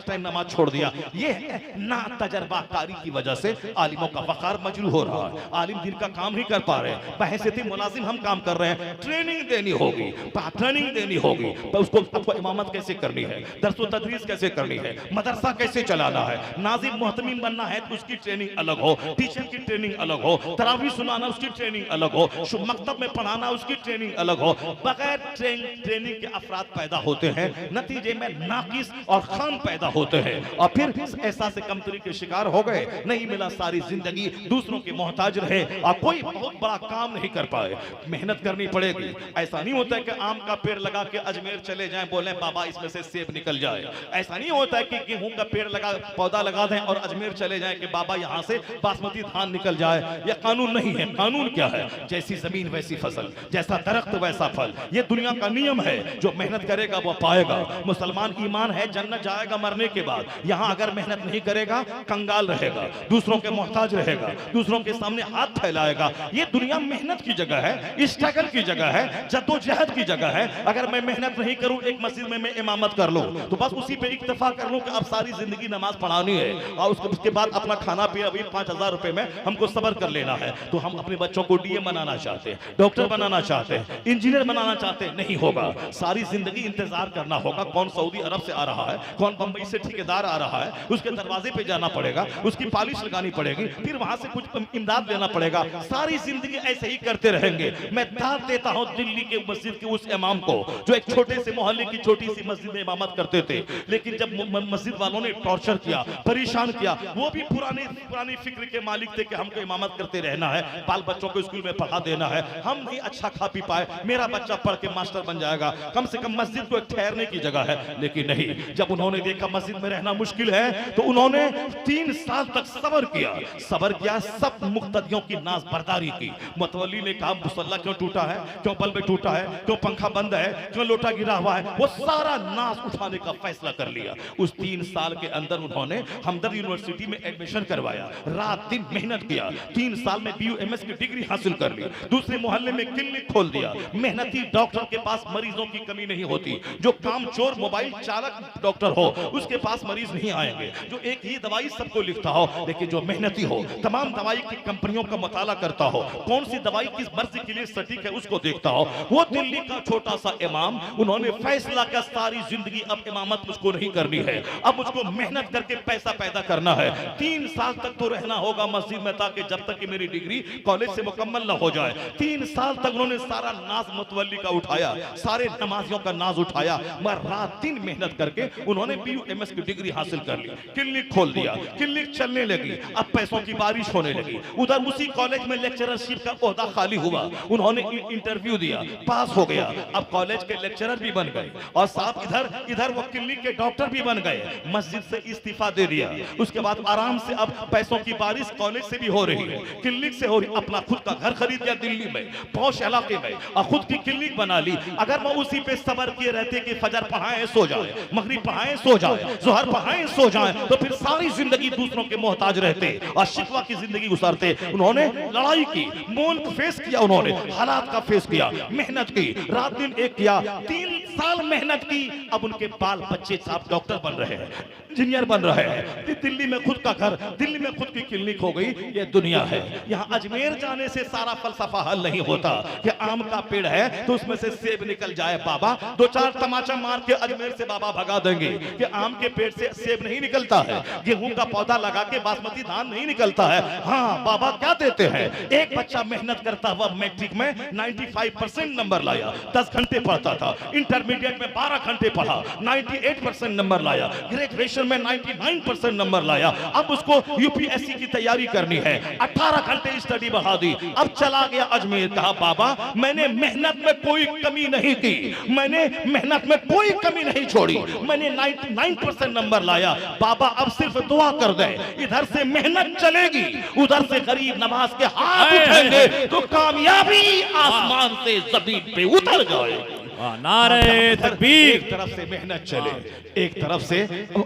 टाइम नमाज छोड़ दिया। ये है ना तजर्बाकारी की वजह से आलिमों का वकार मजरू हो रहा है। आलिम दिन का काम नहीं कर पा रहे, बहैसियत मुलाजिम हम काम कर रहे हैं। ट्रेनिंग देनी होगी, ट्रेनिंग देनी होगी, उसको इमामत कैसे करनी है, दरसो तदरीस कैसे करनी है, मदरसा कैसे चलाना है, नाजिम मुहतमिम बनना है तो उसकी ट्रेनिंग अलग हो, टीचर की ट्रेनिंग अलग हो, तरावी सुनाना उसकी ट्रेनिंग अलग हो, मकतब में पढ़ाना उसकी ट्रेनिंग अलग हो। बगैर ट्रेनिंग के अफराद पैदा होते हैं, नतीजे में नाकिस और खाम पैदा होते हैं, और फिर ऐसा से कमतरी के शिकार हो गए। नहीं मिला, सारी जिंदगी दूसरों के मोहताज रहे और कोई बहुत बड़ा काम नहीं कर पाए। मेहनत करनी पड़ेगी। ऐसा नहीं होता है कि आम का पेड़ लगा के अजमेर चले जाएं, बोले बाबा इसमें से सेब निकल जाए। ऐसा नहीं होता है कि गेहूं का पेड़ लगा, पौधा लगा दें और अजमेर चले जाएं कि बाबा यहां से बासमती धान निकल जाए। यह कानून नहीं है। कानून क्या है? जैसी जमीन वैसी फसल, जैसा दरख्त वैसा फल। यह दुनिया का नियम है, जो मेहनत करेगा वो पाएगा। मुसलमान ईमान है, जन्नत जाएगा मरने के बाद। यहां अगर मेहनत नहीं करेगा कंगाल रहेगा, दूसरों के मोहताज रहेगा, दूसरों के सामने हाथ फैलाएगा। ये दुनिया मेहनत की जगह है, स्ट्रगल की जगह है, जद्दोजहद की जगह है। अगर मैं मेहनत नहीं करूं, एक मस्जिद में मैं इमामत कर लूं तो बस उसी पे इक्तफा कर लूं कि अब सारी जिंदगी नमाज पढ़ानी है और उसके बाद अपना खाना पीना भी 5000 रुपए में हमको सबर कर लेना है। तो हम अपने बच्चों को डीएम बनाना चाहते हैं, डॉक्टर बनाना चाहते हैं, इंजीनियर बनाना चाहते हैं, नहीं होगा। सारी जिंदगी इंतजार करना होगा, कौन सऊदी अरब से आ रहा है, कौन बंबई से ठेकेदार आ रहा है, उसके दरवाजे पे जाना पड़ेगा, उसकी पॉलिश लगानी पड़ेगी, फिर वहां से कुछ इमदाद लेना पड़ेगा। सारी जिंदगी ऐसे ही करते रहेंगे। मैं दाद देता हूं दिल्ली के मस्जिद के उस इमाम को जो एक छोटे से मोहल्ले की छोटी सी मस्जिद में इमामत करते थे, लेकिन जब मस्जिद वालों ने टॉर्चर किया, परेशान किया, वो भी पुरानी फिक्र के मालिक थे कि हमको इमामत करते रहना है, बाल बच्चों को स्कूल में पढ़ा देना है, हम नहीं अच्छा खा पी पाए, मेरा बच्चा पढ़ के मास्टर बन जाएगा, कम से कम मस्जिद को एक ठहरने की जगह है। लेकिन नहीं, जब उन्होंने देखा मस्जिद में रहना मुश्किल है तो उन्होंने 3 साल तक सब्र किया, सब मुक्तदियों की नाज बर्दारी की। मुतवल्ली ने कहा मुसल्ला क्यों टूटा है, क्यों बल्ब टूटा है, क्यों पंखा बंद है, क्यों लोटा गिरा हुआ है, वो सारा नाज उठाने का फैसला कर लिया। उस 3 साल के अंदर उन्होंने हमदर्द यूनिवर्सिटी में एडमिशन करवाया, रात दिन मेहनत किया, 3 साल में BUMS की डिग्री हासिल कर ली, दूसरे मोहल्ले में क्लिनिक खोल दिया। मेहनती डॉक्टर के पास मरीजों की कमी नहीं होती। जो कामचोर मोबाइल चालक डॉक्टर हो उसके पास मरीज नहीं आएंगे, जो एक ही दवाई सबको लिखता हो। लेकिन जो मेहनती हो, तमाम दवाई की कंपनियों का मुताला करता हो, कौन सी दवाई किस मर्ज के लिए सटीक है उसको देखता हो, वो दिल्ली का छोटा सा इमाम, उन्होंने फैसला किया सारी जिंदगी अब इमामत मुझको नहीं करनी है, अब मुझको मेहनत करके पैसा पैदा करना है। 3 साल तक तो रहना होगा मस्जिद में, ताकि जब तक कि मेरी डिग्री कॉलेज से मुकम्मल ना हो जाए। 3 साल तक उन्होंने सारा नाज मुतवल्ली का उठाया, सारे नमाजियों का नाज उठाया, मगर रात दिन मेहनत करके उन्होंने BUMS की डिग्री हासिल कर ली, क्लिनिक खोल दिया, क्लिनिक चलने लगी, अब पैसों की बारिश होने लगी। उधर उसी कॉलेज में लेक्चररशिप का ओहदा खाली हुआ, उन्होंने इंटरव्यू दिया, पास हो गया, अब कॉलेज के लेक्चरर भी बन गए और साथ इधर वो क्लिनिक के डॉक्टर भी बन गए। मस्जिद से इस्तीफा दे दिया, उसके बाद आराम से अब पैसों की बारिश कॉलेज से भी हो रही है, क्लिनिक से हो रही, अपना खुद का घर खरीद लिया दिल्ली में, पौष इलाके में, और खुद की क्लिनिक बना ली। अगर वो उसी पे सबर किए रहते कि फजर पढ़ाएं सो जाए, मगरिब पढ़ाएं सो जाए, जोहर पढ़ाएं सो जाए, तो फिर सारी जिंदगी दूसरों के मोहताज रहते और शिकवा की जिंदगी गुजारते। उन्होंने लड़ाई की, मुल्क फेस किया, उन्होंने हालात का फेस किया, मेहनत की, रात दिन एक किया, 3 साल मेहनत की। अब उनके बाल बच्चे साहब डॉक्टर बन रहे हैं, इंजीनियर बन रहे हैं, दिल्ली में खुद का घर, दिल्ली में खुद की क्लिनिक हो गई। ये दुनिया है। यहाँ अजमेर जाने से सारा फलसफा हल नहीं होता कि आम का पेड़ है तो उसमें से सेब निकल जाए, बाबा 2-4 तमाचा मार के अजमेर से बाबा भगा देंगे कि आम के पेड़ से सेब नहीं निकलता है, गेहूं का पौधा लगा के बासमती धान नहीं निकलता है। हाँ बाबा क्या देते हैं, एक बच्चा मेहनत करता हुआ मैट्रिक में 95% नंबर लाया, 10 घंटे पढ़ता था, इंटरमीडिएट में 12 घंटे पढ़ा, 98% नंबर लाया, ग्रेजुएशन में 99% नंबर लाया। अब उसको यूपीएससी की तैयारी करनी है, 18 घंटे स्टडी बढ़ा दी। अब चला गया अजमेर, कहा बाबा मैंने मेहनत में कोई कमी नहीं की, मैंने मेहनत में कोई कमी नहीं छोड़ी, मैंने 99% नंबर लाया। बाबा अब सिर्फ दुआ कर दे, इधर से मेहनत चलेगी, उधर से गरीब नवाज के हाथ उठेंगे तो कामयाबी आसमान से जमीन पे उतर जाएगी। नारे तकबीर। एक तरफ से मेहनत चले, एक तरफ से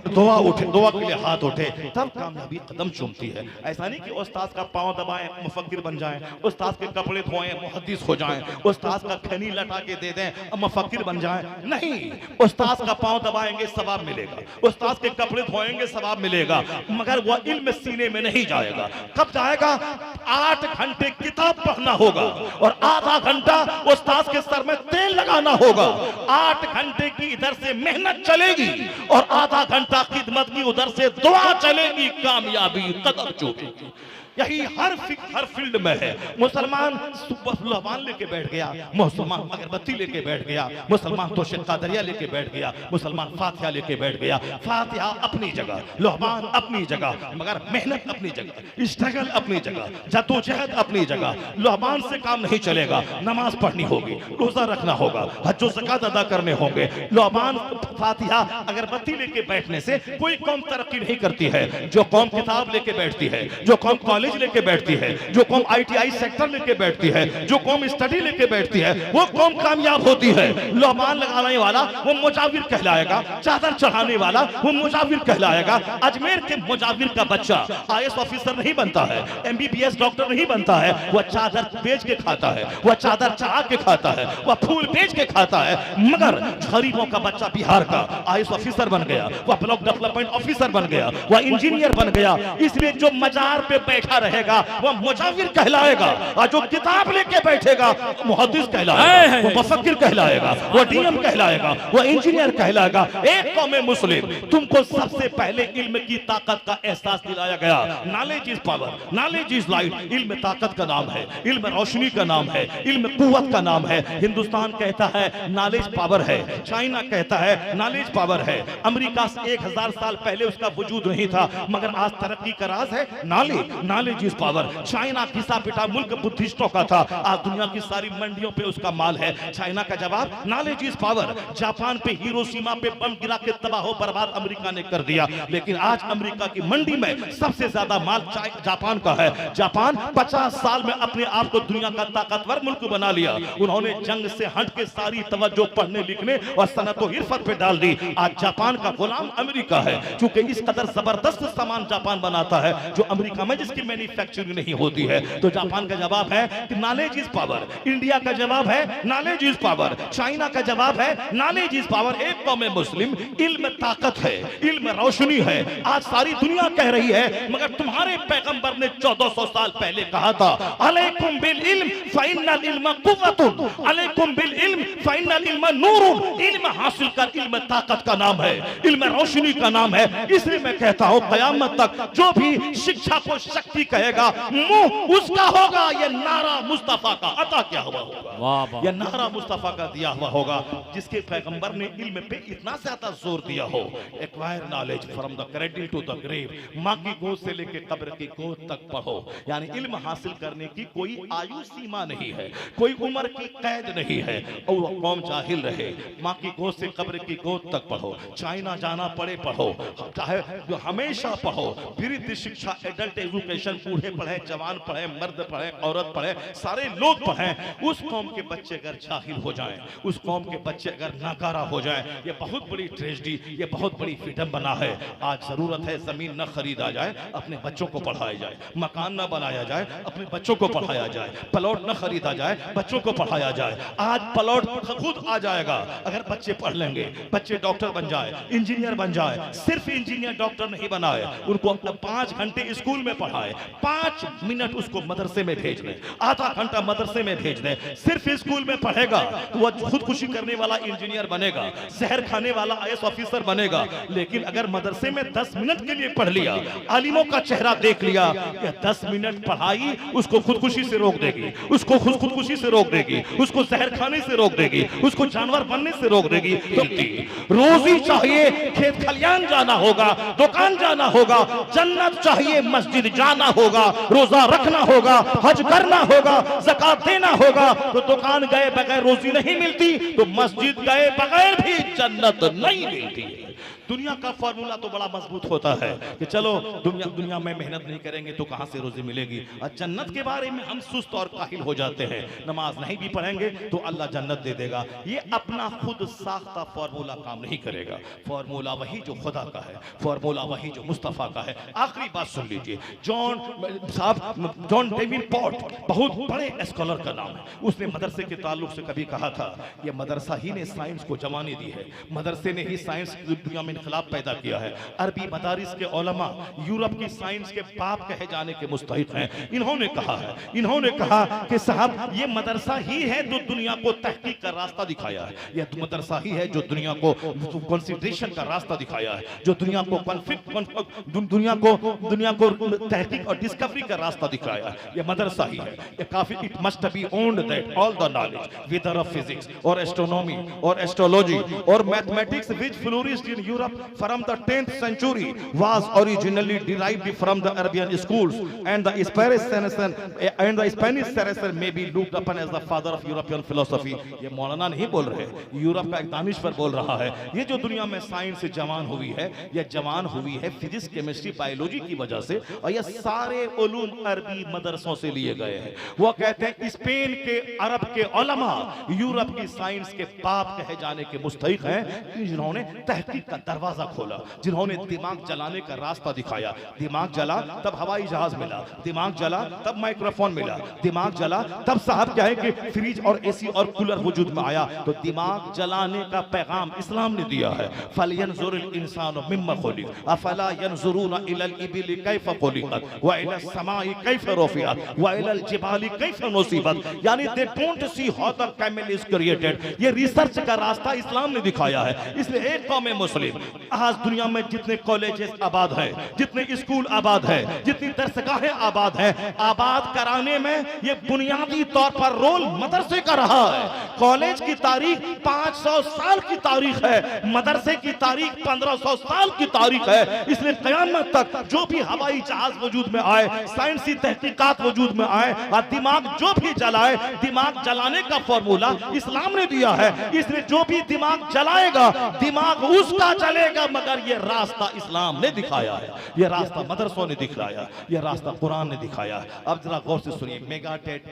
दुआ उठे, दुआ के लिए हाथ उठे, तब कामयाबी कदम चूमती है। ऐसा नहीं कि उस्ताद का पांव दबाएं मुफक्किर बन जाएं, उस्ताद के कपड़े धोएं मुहद्दिस हो जाएं, उस्ताद का खनी लटा के दे दें मुफक्किर बन जाएं। नहीं, उस्ताद का पांव दबाएंगे सवाब मिलेगा, उस्ताद के कपड़े धोएंगे सवाब मिलेगा, मगर वह इल्म सीने में नहीं जाएगा। कब जाएगा? 8 घंटे किताब पढ़ना होगा और आधा घंटा उस्ताद के सर में तेल लगाना होगा। 8 घंटे की इधर से मेहनत चलेगी और आधा घंटा खिदमत की उधर से दुआ चलेगी, कामयाबी कदम चूमेगी। यही हर फील्ड में है। मुसलमान लहवान लेके बैठ गया, मुसलमान अगरबत्ती लेके बैठ गया, मुसलमान तो शिक्कादरिया लेके बैठ गया, मुसलमान फातिहा लेके बैठ गया। फातिहा अपनी जगह, लहवान अपनी जगह, मगर मेहनत अपनी जगह, स्ट्रगल अपनी जगह, जद्दोजहद अपनी जगह। लहवान से काम नहीं चलेगा, नमाज पढ़नी होगी, रोजा रखना होगा, हज व ज़कात अदा करने होंगे। लहवान फातिहा अगरबत्ती लेके बैठने से कोई कौम तरक्की नहीं करती है। जो कौम किताब लेके बैठती है, जो कौम कॉलेज लेके बैठती है, जो कौम आईटीआई सेक्टर लेके बैठती है, जो कौम स्टडी लेके बैठती है, वो कौम कामयाब होती है। लहमान लगाने वाला वो मुजाविर कहलाएगा, चादर चढ़ाने वाला वो मुजाविर कहलाएगा। अजमेर के मुजाविर का बच्चा आईएएस ऑफिसर नहीं बनता है, एमबीबीएस डॉक्टर नहीं बनता है, वह चादर बेच के खाता है, वह चादर चढ़ा के खाता है, वह फूल बेच के खाता है। मगर गरीबों का बच्चा बिहार का आईएएस ऑफिसर बन गया, वह ब्लॉक डेवलपमेंट ऑफिसर बन गया, वह इंजीनियर बन गया। इसलिए जो मजार पे बैठा रहेगा वह मुजाविर कहलाएगा, और जो किताब लेके बैठेगा मुहद्दिस कहलाएगा, वो मुफक्किर कहलाएगा, वो डीएम कहलाएगा, वो इंजीनियर कहलाएगा। एक कौम मुस्लिम, तुमको सबसे पहले इल्म की ताकत का एहसास दिलाया गया। Knowledge is power, knowledge is light. इल्म ताकत का नाम है, इल्म रोशनी का नाम है, इल्म कुव्वत का नाम है। हिंदुस्तान कहता है नॉलेज पावर है, चाइना कहता है नॉलेज पावर है। अमेरिका से 1000 साल पहले उसका वजूद नहीं था, मगर आज तरक्की का राज है नॉलेज इज पावर। चाइना घिसा पिटा मुल्क बुद्धिस्टों का था, आज दुनिया की सारी मंडियों पे उसका माल है। चाइना का जवाब नॉलेज इज पावर। जापान पे हिरोशिमा पे बम गिरा के तबाह बर्बाद अमेरिका ने कर दिया, लेकिन आज अमेरिका की मंडी में सबसे ज्यादा माल जापान का है। जापान 50 साल में अपने आप को दुनिया का ताकतवर मुल्क बना लिया। उन्होंने जंग से हट के सारी तवज्जो पढ़ने लिखने और सनत और इर्फत पे डाल दी। आज जापान का गुलाम अमेरिका है, क्योंकि इस कदर जबरदस्त सामान जापान बनाता है जो अमेरिका में जिसकी मैन्युफैक्चरिंग नहीं होती है। तो जापान का जवाब है कि नॉलेज इज पावर। इंडिया का जवाब है नॉलेज इज पावर। चाइना का जवाब है नॉलेज इज पावर। एक कौम मुस्लिम, इल्म ताकत है, इल्म रोशनी है। आज सारी दुनिया कह रही है, मगर तुम्हारे पैगंबर ने 1400 साल पहले कहा था, अलैकुम बिल इल्म फइन्नल इल्म कुव्वतुन, अलैकुम बिल इल्म फइन्नल इल्म नूरुन। इल्म हासिल कर, इल्म ताकत का नाम है, इल्म रोशनी का नाम है। इसलिए मैं कहता हूं, कयामत तक जो भी शिक्षा को शक्ति बच्ची कहेगा मुंह उसका होगा, ये नारा मुस्तफा का अता क्या हुआ होगा, वाह वाह। ये नारा मुस्तफा का दिया हुआ होगा, जिसके पैगंबर ने इल्म पे इतना ज्यादा जोर दिया हो। Acquire knowledge from the cradle to the grave, माँ की गोद से लेके कब्र की गोद तक पढ़ो। यानी इल्म हासिल करने की कोई आयु सीमा नहीं है, कोई उम्र की कैद नहीं है। और वो कौम जाहिल रहे, माँ की गोद से कब्र की गोद तक पढ़ो, चाइना जाना पड़े पढ़ो, चाहे हमेशा पढ़ो। फिर शिक्षा, एडल्ट एजुकेशन, बूढ़े पढ़े, जवान पढ़े, मर्द पढ़े, औरत पढ़े, सारे लोग पढ़े। उस कौम के बच्चे अगर जाहिल हो जाएं, उस कौम के बच्चे अगर नाकारा हो जाएं, ये बहुत बड़ी ट्रेजेडी, ये बहुत बड़ी विडंबना है। आज जरूरत है जमीन न खरीदा जाए, अपने बच्चों को पढ़ाया जाए, मकान न बनाया जाए, अपने बच्चों को पढ़ाया जाए, प्लॉट न खरीदा जाए, बच्चों को पढ़ाया जाए। आज प्लॉट खुद आ जाएगा अगर बच्चे पढ़ लेंगे, बच्चे डॉक्टर बन जाए, इंजीनियर बन जाए। सिर्फ इंजीनियर डॉक्टर नहीं बनाए, उनको अपना 5 घंटे स्कूल में पढ़ाए, 5 मिनट उसको मदरसे में भेज दें, आधा घंटा मदरसे में भेज दें। सिर्फ स्कूल में पढ़ेगा तो वह खुदकुशी करने वाला इंजीनियर बनेगा, जहर खाने वाला आईएएस ऑफिसर बनेगा। लेकिन अगर मदरसे में 10 मिनट के लिए पढ़ लिया, आलिमों का चेहरा देख लिया, या 10 मिनट पढ़ाई उसको खुदकुशी से रोक देगी, उसको खुदकुशी से रोक देगी, उसको जहर खाने से रोक देगी, उसको जानवर बनने से रोक देगी। तो रोजी चाहिए, खेत खलियान जाना होगा, दुकान जाना होगा, जन्नत चाहिए, मस्जिद जाना होगा, रोजा रखना होगा, हज करना होगा, ज़कात देना होगा। तो दुकान गए बगैर रोजी नहीं मिलती, तो मस्जिद गए बगैर भी जन्नत नहीं मिलती है। दुनिया का फॉर्मूला तो बड़ा मजबूत होता है कि चलो दुनिया में मेहनत नहीं करेंगे तो कहां से रोजी मिलेगी। और जन्नत के बारे में हम सुस्त और काहिल हो जाते हैं, नमाज नहीं भी पढ़ेंगे तो अल्लाह जन्नत दे देगा। ये अपना खुद साख्ता फॉर्मूला काम नहीं करेगा। फॉर्मूला वही जो खुदा का है, फॉर्मूला वही जो मुस्तफा का है। आखिरी बात सुन लीजिए, जॉन डेविड पॉट, बहुत बड़े स्कॉलर का नाम है, उसने मदरसे के ताल्लुक से कभी कहा था, ये मदरसा ही ने साइंस को जवानी दी है, मदरसे ने ही साइंस की दुनिया में इनकलाब पैदा किया है। अरबी मदारिस के उलमा यूरोप की साइंस के बाप कहे जाने के मुस्तहिक हैं। इन्होंने कहा कि साहब ये मदरसा ही है जो दुनिया को तहकीक का रास्ता दिखाया है, यह मदरसा ही है जो दुनिया को कंसिडरेशन का रास्ता दिखाया है, जो दुनिया को दुनिया को तहकीक और डिस्कवरी का रास्ता दिखाया है। यह मदरसा ही है। ये काफी it must be owned that all the knowledge whether of physics और एस्ट्रोनॉमी और एस्ट्रोलॉजी और mathematics which flourished in Europe from the 10th century was originally derived from the Arabian schools, and the Spanish Saracen may be looked upon as the father of European philosophy। ये मौलाना नहीं बोल रहे, Europe का एक दानिश्वर बोल रहा है। ये जो दुनिया में साइंस से जवान हुई है, यह जवान हुई है फिजिक्स, केमिस्ट्री, बायोलॉजी की वजह से, और ये सारे उलूम अरबी मदरसों से लिए गए हैं। वो कहते हैं स्पेन के, अरब के उलमा यूरोप की साइंस के बाप कहे जाने के मुस्तहिक हैं, जिन्होंने तहकीक का दरवाजा खोला, जिन्होंने दिमाग जलाने का रास्ता दिखाया। दिमाग जला तब हवाई जहाज मिला, दिमाग जला तब माइक्रोफोन मिला, दिमाग जला तब साहब क्या है कि फ्रिज और एसी और कूलर वजूद में आया। तो दिमाग जलाने का पैगाम इस्लाम ने दिया है। फलयंजुरुल इंसानु मिम्मा खुलिक अफला यंजुरूना इलल इबिली कैफ खुलिकत व इलस समाई कैफ रुफिअत व इलल जिबाली कैफ नुसिबत। यानी they don't see how the camel is created. ये रिसर्च का रास्ता इस्लाम ने दिखाया है। इसलिए एक कौम मुस्लिम, आज दुनिया में जितने कॉलेजेस आबाद हैं, जितने स्कूल आबाद हैं, जितनी दरसगाहें आबाद हैं, आबाद कराने में ये बुनियादी तौर पर रोल मदरसे का रहा है। कॉलेज की तारीख 500 साल की तारीख है, मदरसे की तारीख 1500 साल की तारीख है। इसलिए क़यामत तक जो भी हवाई जहाज वजूद में आए, साइंसी तहकीकात वजूद में आए, और दिमाग जो भी जलाए, दिमाग जलाने का फॉर्मूला इस्लाम ने दिया है। इसलिए जो भी दिमाग जलाएगा, दिमाग उसका चलेगा, मगर ये रास्ता इस्लाम ने दिखाया है, ये रास्ता मदरसों ने दिखाया, ये रास्ता कुरान ने दिखाया है। अब जरा गौर से सुनिए, मेगाटेट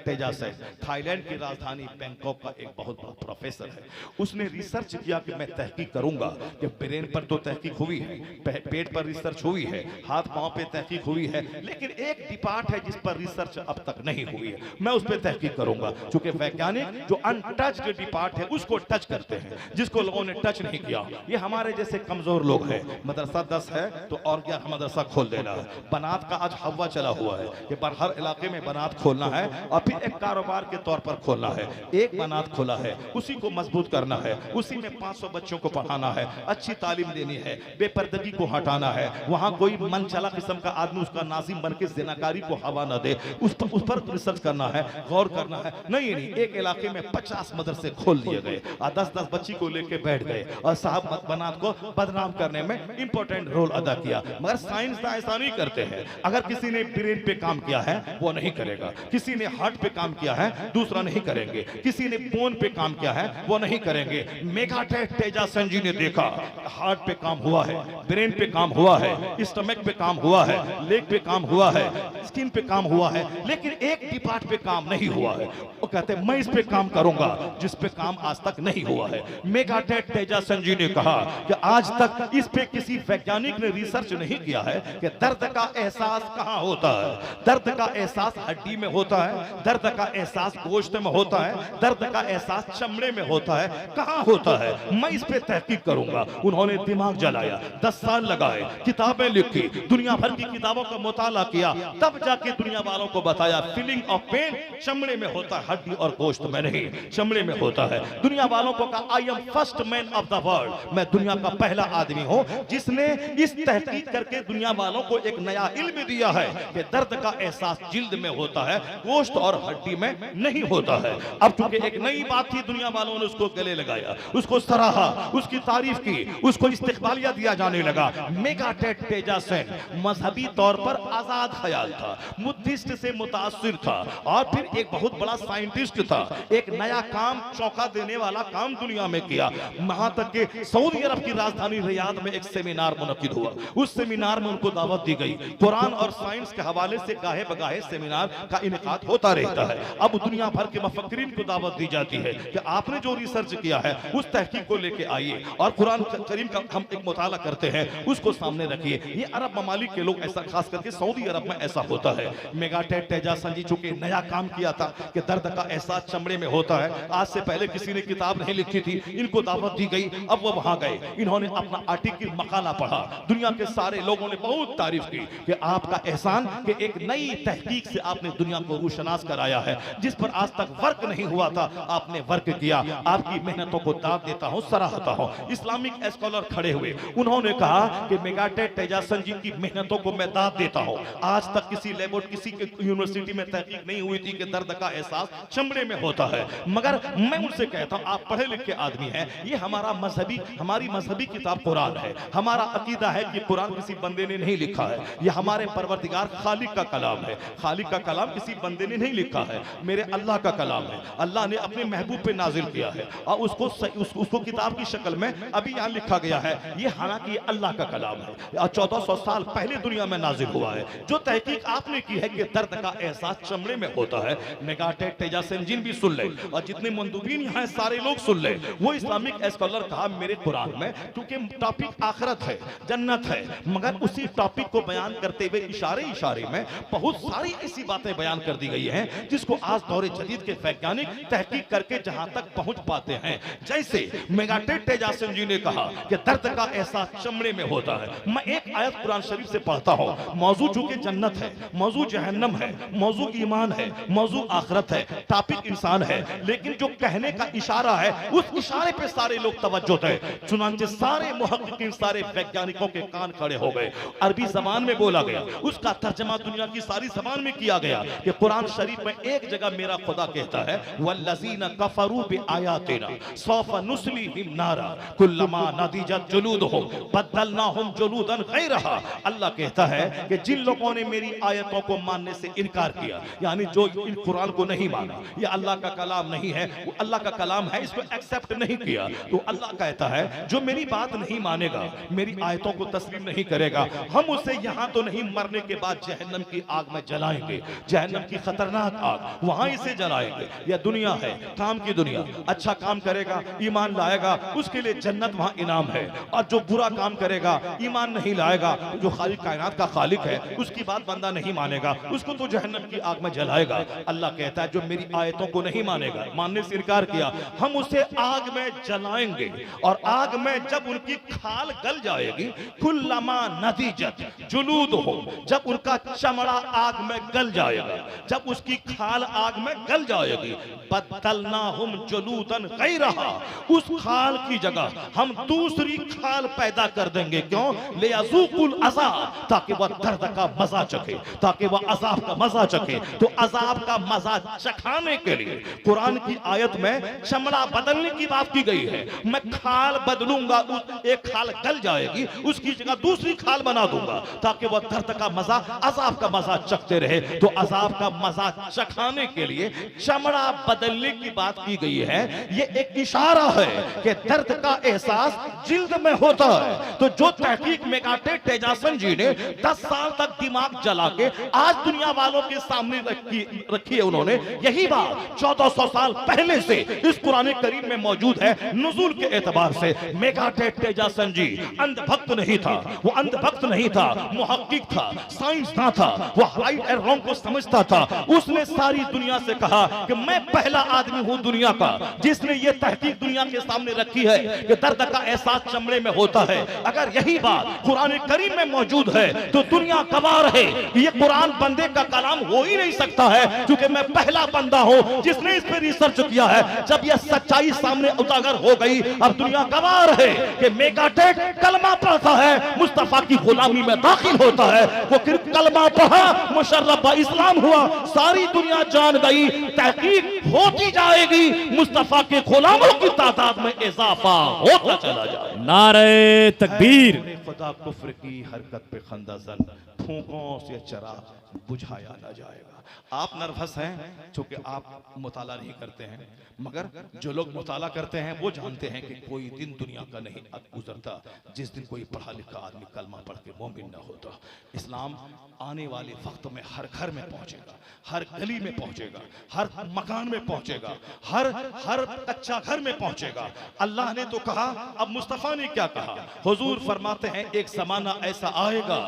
तेजासेन थाईलैंड की राजधानी बैंकॉक का एक बहुत बड़ा प्रोफेसर है। उसने रिसर्च किया कि मैं तहकीक करूंगा कि ब्रेन पर तो तहकीक हुई है, पेट पर रिसर्च हुई है, हाथ पांव पे तहकीक हुई है, लेकिन एक डिपार्ट है जिस पर रिसर्च अब तक नहीं हुई है, मैं उस पर तहकीक करूंगा। क्योंकि वैज्ञानिक जो अनटच्ड डिपार्ट है उसको टच करते हैं, जिसको लोगों ने टच नहीं किया। ये हमारे जैसे कमजोर लोग हैं। मदरसा 10 है तो और क्या मदरसा खोल देना है। बनात का आज हवा चला हुआ है कि पर हर इलाके में बनात खोलना है और फिर एक कारोबार के तौर पर खोलना है। एक बनात खोला है, उसी को मजबूत करना है, उसी में 500 बच्चों को पढ़ाना है, अच्छी तालीम देनी है, बेपर्दगी को हटाना है। वहां कोई मनचला किस्म का आदमी उसका नाजिम बन के जिनाकारी को हवा न दे, उस पर रिसर्च करना है, गौर करना है। नहीं, एक इलाके में 50 मदरसे खोल दिए गए और 10-10 बच्ची को लेके बैठ गए और साहब बनात को बदनाम करने में इंपॉर्टेंट रोल अदा किया। मगर साइंसदान ऐसा नहीं करते हैं। अगर किसी ने ब्रेन पे काम किया है वो नहीं करेगा, किसी ने हार्ट पे काम किया है दूसरा नहीं करेंगे, किसी ने बोन पे काम किया है वो नहीं करेंगे। मेगाटेक तेजासन जी ने देखा हार्ट पे काम हुआ है, ब्रेन पे काम हुआ है, स्टमक पे काम हुआ है, लेग पे काम हुआ है, स्किन पे काम हुआ है, लेकिन एक डिपार्ट पे काम नहीं हुआ है। वो कहते हैं मैं इस पे काम करूंगा जिस पे काम आज तक नहीं हुआ है। मेगाटेक तेजासन जी ने कहा कि आज तक इस पे किसी वैज्ञानिक ने रिसर्च नहीं किया है कि दर्द का एहसास कहां होता है। दर्द का एहसास हड्डी में होता है, दर्द का एहसास गोश्त में होता है, दर्द का एहसास चमड़े में होता है, कहां होता है। मैं इस पे तहकीक करूंगा। उन्होंने दिमाग जलाया, 10 साल लगाए, किताबें लिखी, दुनिया भर की किताबों का मुताला किया, तब जाके दुनिया वालों को बताया फीलिंग ऑफ पेन चमड़े में होता है, हड्डी और गोश्त में नहीं, चमड़े में होता है। दुनिया वालों को कहा I am first man of the world, मैं दुनिया का पहला आदमी हूं जिसने इस तहकीक करके दुनिया वालों को एक नया इल्म दिया है कि दर्द का एहसास जिल्द में होता है, गोश्त और हड्डी में नहीं होता है। अब चूंकि एक नई बात थी, दुनिया वालों ने उसको गले लगाया, उसको सराहा, उसकी तारीफ की, उसको इस्तिकबालिया दिया जाने लगा। मेगाटेक तेजासन मजहबी तौर पर आजाद ख्याल था, बुद्धिस्ट से मुतासिर था और फिर एक बहुत बड़ा साइंटिस्ट था। एक नया काम, चौंका देने वाला काम दुनिया में किया। वहां तक के सऊदी अरब की राजधानी रियाद में एक सेमिनार मुनक्किद हुआ। उस सेमिनार में उनको दावत दी गई। कुरान और साइंस के हवाले से गाहे बगाहे सेमिनार का इनेकाद होता रहता है। अब दुनिया भर के मुफक्किरीन को दावत दी जाती है कि आपने जो रिसर्च किया है उस तहकीक को लेके आइए और कुरान करीम का हम एक मुताला करते हैं, उसको सामने रखिए। ये अरब ममालिक के लोग ऐसा, खास करके सऊदी अरब में ऐसा होता है। मेगाटेक तेजासन जी चूंकि नया काम किया था कि दर्द का एहसास चमड़े में होता है, आज से पहले किसी ने किताब नहीं लिखी थी, इनको दावत दी गई। अब वो वहां गए, इन्होंने अपना आर्टिकल मकाला पढ़ा, दुनिया के सारे लोगों ने बहुत तारीफ की कि आपका एहसान कि एक नई तहकीक से आपने दुनिया को रूशनास कराया है, जिस पर आज तक वर्क नहीं हुआ था आपने वर्क किया। आपकी मेहनतों को दाद देता हूं, सराहता हूं। इस्लामिक स्कॉलर खड़े हुए, उन्होंने कहा कि मेगाटेक तेजासन जी की मेहनतों को मैं दाद देता हूं। आज तक किसी लेबोरेटरी, किसी के यूनिवर्सिटी में तहकीक नहीं हुई थी कि दर्द का एहसास चमड़े में होता है। मगर मैं उनसे कहता हूं, आप पढ़े लिखे आदमी हैं, ये हमारी मजहबी किताब कुरान है। हमारा अकीदा है कि कुरान किसी बंदे ने नहीं लिखा है, ये हमारे परवरदिगार खालिक का कलाम है। खालिक का कलाम किसी बंदे ने नहीं लिखा है, मेरे अल्लाह का कलाम है। अल्लाह ने अपने महबूब पे नाजिल किया है और उसको किताब की शक्ल में अभी यहाँ लिखा गया है। ये हालांकि अल्लाह का कलाम है और 1400 साल पहले दुनिया में नाजिल हुआ है। जो तहकीक आपने की है कि दर्द का एहसास चमड़े में होता है, मेगाटेक तेजासन जी भी सुन ले और जितने मंदूबीन यहाँ सारे लोग सुन ले। वो इस्लामिक स्कॉलर कहा मेरे कुरान में क्योंकि टॉपिक आखिरत है, जन्नत है, मगर उसी टॉपिक को बयान करते हुए इशारे में बहुत सारी ऐसी बातें बयान कर दी गई हैं जिसको आज दौरे जदीद के वैज्ञानिक तहकीक करके जहां तक पहुंच पाते हैं। जैसे मेगाटेक तेजासन जी ने कहा कि दर्द का एहसास चमड़े में होता है। मैं एक आयत कुरान शरीफ से पढ़ता हूं। मौजू चूंकि जन्नत है, मौजू जहन्नम है, मौजू ईमान है, मौजू आखिरत है, टॉपिक इंसान है, लेकिन जो कहने का इशारा है उस इशारे पे सारे लोग तवज्जो दें। चुनांचे सारे मुहक्किकीन, सारे वैज्ञानिकों के कान खड़े हो गए। अरबी जबान में बोला गया, उसका तर्जमा दुनिया की सारी जबान में किया गया कि कुरान शरीफ में एक जगह मेरा खुदा कहता है वल्लज़ीना कफरू बिआयातिना सौफा नुस्लीहिम नारा कुल्लमा नदिजत जुलूदुहुम बद्दलनाहुम जुलूदन गैरहा। अल्लाह कहता है कि जिन लोगों ने मेरी आयतों को मानने से इनकार किया, यानी जो इन कुरान को नहीं माना, ये अल्लाह का कलाम नहीं है, वो अल्लाह का कलाम है, इसको एक्सेप्ट नहीं किया, तो अल्लाह कहता है जो मेरी बात नहीं मानेगा, मेरी आयतों को तस्लीम नहीं करेगा, हम उसे यहां तो नहीं, मरने के बाद जहन्नम की आग में जलाएंगे। जहन्नम की खतरनाक आग, वहां इसे जलाएंगे। यह दुनिया है, काम की दुनिया। अच्छा काम करेगा, ईमान लाएगा, उसके लिए जन्नत वहां इनाम है। और जो बुरा काम करेगा, ईमान नहीं लाएगा, जो खालिक कायनात का खालिक है उसकी बात बंदा नहीं मानेगा, उसको तो जहन्नम की आग में जलाएगा। अल्लाह कहता है जो मेरी आयतों को नहीं मानेगा, मानने से इनकार किया, हम उसे आग में जला जलाएंगे और आग में जब उनकी खाल गल जाएगी, कुल्लमा नदीजत जुलूदहुम, जब उनका चमड़ा आग में गल जाएगा, जब उसकी खाल आग में गल जाएगी, बदलनाहुम जुलूदन गैरहा, उस खाल की जगह हम दूसरी खाल पैदा कर देंगे। क्यों? लियज़ूकुल अज़ाब, ताकि वह दर्द का मजा चखे, ताकि वह अजाब का मजा चखे। तो अजाब का मजा चखाने के लिए कुरान की आयत में चमड़ा बदलने की बात की गई है। मैं खाल बदलूंगा, एक खाल गल जाएगी, उसकी जगह दूसरी खाल बना दूंगा, ताकि वह दर्द का मजा, अजाब का मजा चखते रहे। तो अजाब का मजा चखाने के लिए चमड़ा बदलने की बात की गई है। ये एक इशारा है कि दर्द का एहसास जिल्द में होता है। तो जो तहकीक मेगाटे तेजासन जी ने 10 साल तक दिमाग जला के आज दुनिया वालों के सामने रखी है, उन्होंने यही बात 1400 साल पहले से इस कुरान करीम में मौजूद है। नुज़ूल के एतबार से मेगाटे तेजासन जी अंधभक्त नहीं था, वो अंधभक्त नहीं था, मुहक्किक था, साइंसदान था, वो राइट एंड रॉन्ग को समझता था। उसने सारी दुनिया से कहा कि मैं पहला आदमी हूं दुनिया का जिसने ये तहकीक दुनिया के सामने रखी है कि दर्द का एहसास चमड़े में होता है। अगर यही बात कुरान करीम में मौजूद है तो दुनिया गवाह है कि ये कुरान बंदे का कलाम हो ही नहीं सकता है, क्योंकि मैं पहला बंदा हूं जिसने इस पे रिसर्च किया है। जब यह सच्चाई सामने उजागर हो गई, अब दुनिया गवाह है कि मेगाटेक कलमा पढ़ता है, मुस्तफा की गुलामी में दाखिल होता है। वो फिर कलमा पढ़ा, मुशर्रफ इस्लाम हुआ, सारी दुनिया जान गई तहकीक होती जाएगी, मुस्तफा के गुलामों की तादाद में इजाफा होता चला जाए। नारे तकबीर। खुदा कुफ्र की हरकत पे खंदाजन, फूंकों से चराग बुझाया ना जाएगा। आप नर्वस हैं क्योंकि आप मुताला नहीं करते हैं, मगर जो लोग मुताला करते हैं वो जानते हैं कि कोई दिन दुनिया का नहीं गुजरता जिस दिन कोई पढ़ा लिखा आदमी कलमा पढ़ के मोमिन न होता। इस्लाम आने वाले वक्त में हर घर में पहुंचेगा, हर गली में पहुंचेगा, हर मकान में पहुंचेगा, हर कच्चा घर में पहुंचेगा। अल्लाह ने तो कहा, अब मुस्तफा ने क्या कहा? हुजूर फरमाते हैं एक जमाना ऐसा आएगा,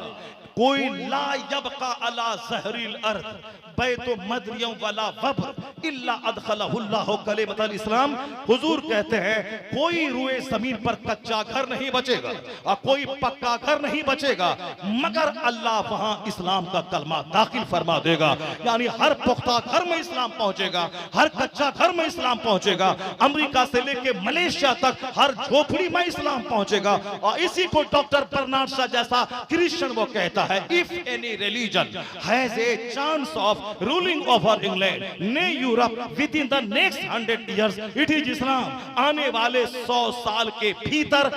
कोई ला यबका अला ज़हरिल अर्द बैतो मदरियों वाला वब्र इल्ला अदखलहुल्लाहु कलिमतल इस्लाम। हुजूर कहते हैं कोई रुए जमीन पर कच्चा घर नहीं बचेगा और कोई पक्का घर नहीं बचेगा, मगर अल्लाह वहां इस्लाम का कलमा दाखिल फरमा देगा। यानी हर पुख्ता घर में इस्लाम पहुंचेगा, हर कच्चा घर में इस्लाम पहुंचेगा, अमेरिका से लेके मलेशिया तक हर झोपड़ी में इस्लाम पहुंचेगा। और इसी को डॉक्टर बर्नार्ड शा जैसा क्रिश्चियन वो कहता है, if any religion has a chance of ruling over England ने Europe within the next 100 years it is Islam. आने वाले 100 साल के भीतर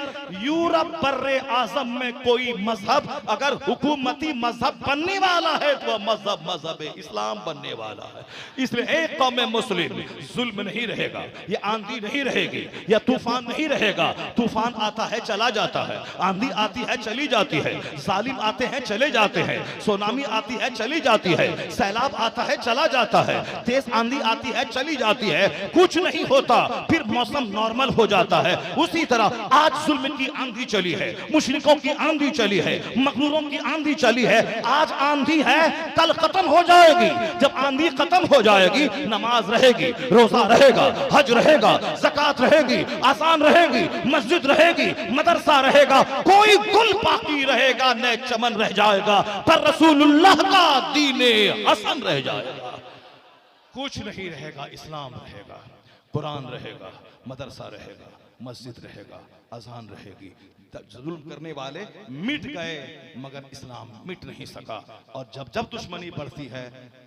यूरोप बर्रे आजम में कोई मजहब अगर हुकूमती मजहब बनने वाला है तो वह मजहब इस्लाम बनने वाला है। इसलिए एक कौम मुस्लिम जुल्म नहीं रहेगा, ये आंधी नहीं रहेगी, या तूफान नहीं रहेगा। तूफान आता है चला जाता है, आंधी आती है चली जाती है, जालिम आते हैं चले जाते हैं, सुनामी आती है चली जाती है, सैलाब आता है चला जाता है, तेज आंधी आती है चली जाती है, कुछ नहीं होता, फिर मौसम नॉर्मल हो जाता है। उसी तरह आज जुल्म की आंधी चली है, मुशरिकों की आंधी चली है, मखलूरों की आंधी चली है। आज आंधी है, कल खत्म हो जाएगी। जब आंधी खत्म हो जाएगी, नमाज रहेगी, रोजा रहेगा, हज रहेगा, ज़कात रहेगी, आसान रहेगी, मस्जिद रहेगी, मदरसा रहेगा, कोई गुल बाकी रहेगा न चमन रह जाएगा, पर रसूलुल्लाह का दीने हसन रह जाएगा। कुछ नहीं रहेगा, इस्लाम रहेगा, कुरान रहेगा, मदरसा रहेगा, मस्जिद रहेगा, अजान रहेगी। जुल्म करने वाले मिट गए मगर इस्लाम मिट नहीं सका। और जब जब दुश्मनी बढ़ती है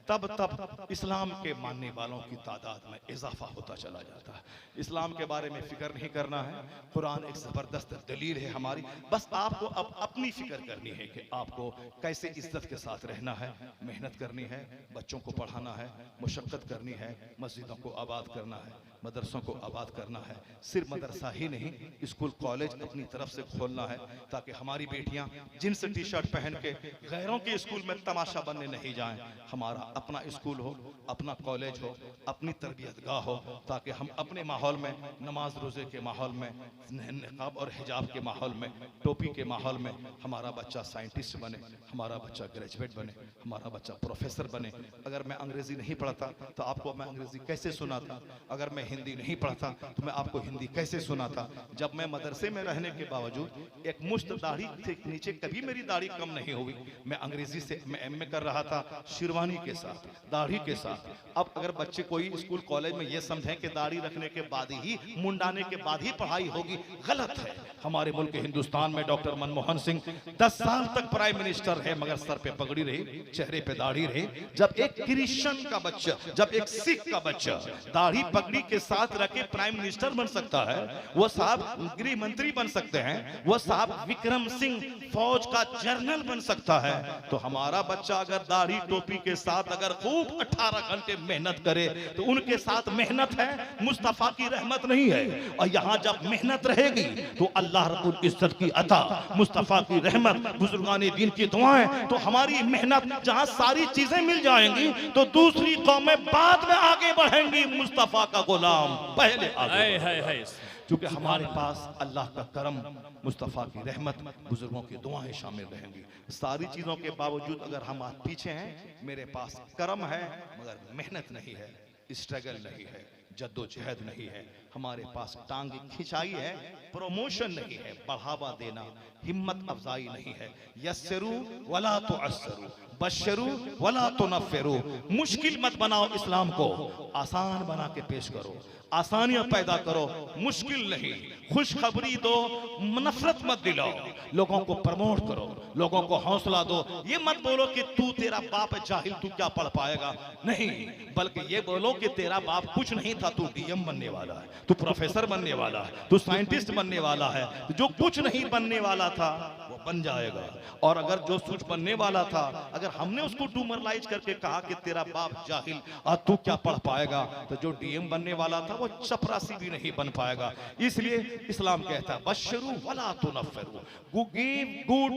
तब तब इस्लाम के मानने वालों की तादाद में इजाफा होता चला जाता है। इस्लाम के बारे में फिक्र नहीं करना है, कुरान एक ज़बरदस्त दलील है हमारी। बस आपको अब अपनी फिक्र करनी है कि आपको कैसे इज्जत के साथ रहना है, मेहनत करनी है, बच्चों को पढ़ाना है, मुशक्क़त करनी है, मस्जिदों को आबाद करना है, मदरसों को आबाद करना है। सिर्फ मदरसा ही नहीं, स्कूल कॉलेज अपनी तरफ से खोलना है ताकि हमारी बेटियां जींस टी शर्ट पहन के गैरों के स्कूल में तमाशा बनने नहीं जाएं। हमारा अपना स्कूल हो, अपना कॉलेज हो, अपनी तरबियत गाह हो, ताकि हम अपने माहौल में, नमाज रोज़े के माहौल में, निकाब और हिजाब के माहौल में, टोपी के माहौल में हमारा बच्चा साइंटिस्ट बने, हमारा बच्चा ग्रेजुएट बने, हमारा बच्चा प्रोफेसर बने। अगर मैं अंग्रेज़ी नहीं पढ़ता तो आपको मैं अंग्रेज़ी कैसे सुनाता? अगर मैं हिंदी नहीं पढ़ता तो मैं आपको हिंदी कैसे सुनाता? जब मैं मदरसे में रहने के बावजूद एक मुश्त दाढ़ी से नीचे कभी मेरी दाढ़ी कम नहीं हुई। मैं अंग्रेज़ी से मैं एमए कर रहा था, शेरवानी के साथ, दाढ़ी के साथ। अब अगर बच्चे कोई स्कूल कॉलेज में ये समझें कि दाढ़ी रखने के बाद ही, मुंडाने के बाद ही पढ़ाई होगी, गलत है। हमारे मुल्क हिंदुस्तान में डॉक्टर मनमोहन सिंह 10 साल तक प्राइम मिनिस्टर है, मगर सर पे पगड़ी रही, चेहरे पे दाढ़ी रही। जब एक क्रिश्चियन का बच्चा, जब एक सिख का बच्चा दाढ़ी पगड़ी के साथ रखे प्राइम मिनिस्टर बन सकता है, वो साहब गृह मंत्री बन सकते हैं, वो साहब विक्रम सिंह फौज का जनरल बन सकता है, तो हमारा बच्चा अगर दाढ़ी टोपी के साथ अगर खूब 18 घंटे मेहनत करे तो उनके साथ मेहनत है, मुस्तफा की रहमत नहीं है। और यहाँ जब मेहनत रहेगी तो अल्लाह रब्बुल इज्जत की अता, मुस्तफा की रहमत, बुजुर्गाने दीन की दुआएं, तो हमारी मेहनत जहाँ सारी चीजें मिल जाएंगी तो दूसरी कौमें बाद में आगे बढ़ेंगी, मुस्तफा का गुलाम पहले आगे। क्योंकि हमारे पास अल्लाह का करम, मुस्तफ़ा की रहमत, बुजुर्गों की दुआएं शामिल रहेंगी। सारी चीज़ों के बावजूद अगर हम आज पीछे हैं, मेरे पास करम है मगर मेहनत नहीं है, स्ट्रगल नहीं है, जद्दोजहद नहीं है, हमारे पास टांग खिंचाई है, प्रमोशन नहीं है, बढ़ावा देना, हिम्मत अफजाई नहीं है। यस्सरू वला तुअस्सरू, बशरू वला तुनफ्फिरू। मुश्किल मत बनाओ इस्लाम को, आसान बना के पेश करो, आसानियां पैदा करो, मुश्किल नहीं। खुशखबरी दो, नफरत मत दिलाओ, लोगों को प्रमोट करो, लोगों को हौसला दो। ये मत बोलो कि तू, तेरा बाप है जाहिल, तू क्या पढ़ पाएगा, नहीं, बल्कि ये बोलो कि तेरा बाप कुछ नहीं था, तू डीएम बनने वाला है, तू प्रोफेसर बनने वाला है, तू साइंटिस्ट बनने वाला है। जो कुछ नहीं बनने वाला था वो बन जाएगा। और अगर जो कुछ बनने वाला था, अगर हमने उसको डूमरलाइज करके कहा कि तेरा बाप जाहिल और तू क्या पढ़ पाएगा, तो जो डीएम बनने वाला था वो चपरासी भी नहीं बन पाएगा। इसलिए इस्लाम कहता है बशरू वला तुनफ्फिरू, गिव गुड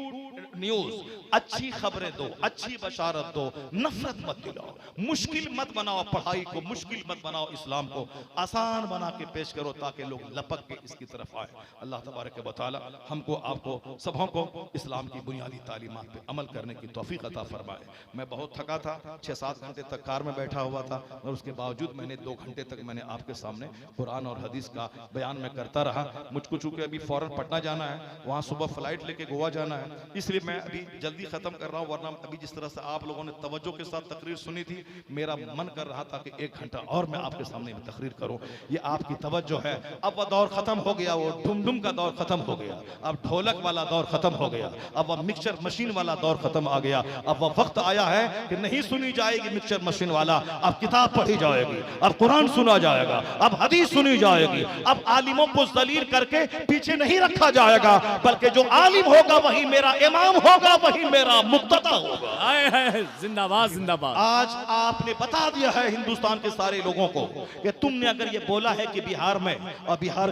न्यूज, अच्छी खबरें दो, अच्छी बशारत दो, नफरत मत दिलाओ, मुश्किल मत बनाओ पढ़ाई को, मुश्किल मत बनाओ इस्लाम को, आसान बना के पेश करो ताकि लोग लपक के इसकी तरफ आए। अल्लाह तबारक व तआला हमको, आपको, सबों को इस्लाम की बुनियादी तालीमात पे अमल करने की तौफीक अता फरमाए। मैं बहुत थका था, 6-7 घंटे तक कार में बैठा हुआ था, और उसके बावजूद मैंने 2 घंटे तक मैंने आपके सामने कुरान और हदीस का बयान में करता रहा। मुझको चूंकि अभी फौरन पटना जाना है, वहाँ सुबह फ्लाइट लेके गोवा जाना है, इसलिए मैं अभी जल्दी खत्म कर रहा हूँ, वरना अभी जिस तरह से आप लोगों ने तवज्जो के साथ तकरीर सुनी थी, मेरा मन कर रहा था कि 1 घंटा और मैं आपके सामने तकरीर करूं। ये आपकी तवज्जो है। अब वह दौर खत्म हो गया, वो डुम का दौर खत्म हो गया, अब ढोलक वाला दौर खत्म हो गया, अब वह मिक्सचर मशीन वाला दौर खत्म आ गया। अब वह वक्त आया है कि नहीं सुनी जाएगी मिक्सचर मशीन वाला, अब किताब पढ़ी जाएगी, अब कुरान सुना जाएगा, अब हदीस सुनी जाएगी, अब आलिमों को जलील करके पीछे नहीं रखा जाएगा, बल्कि जो आलिम होगा वही मेरा इमाम होगा, वही मेरा मुक्तदा होगा। जिंदाबाद जिंदाबाद। आज आपने बता दिया है हिंदुस्तान के सारे लोगों को कि तुमने अगर ये बोला है कि बिहार में और बिहार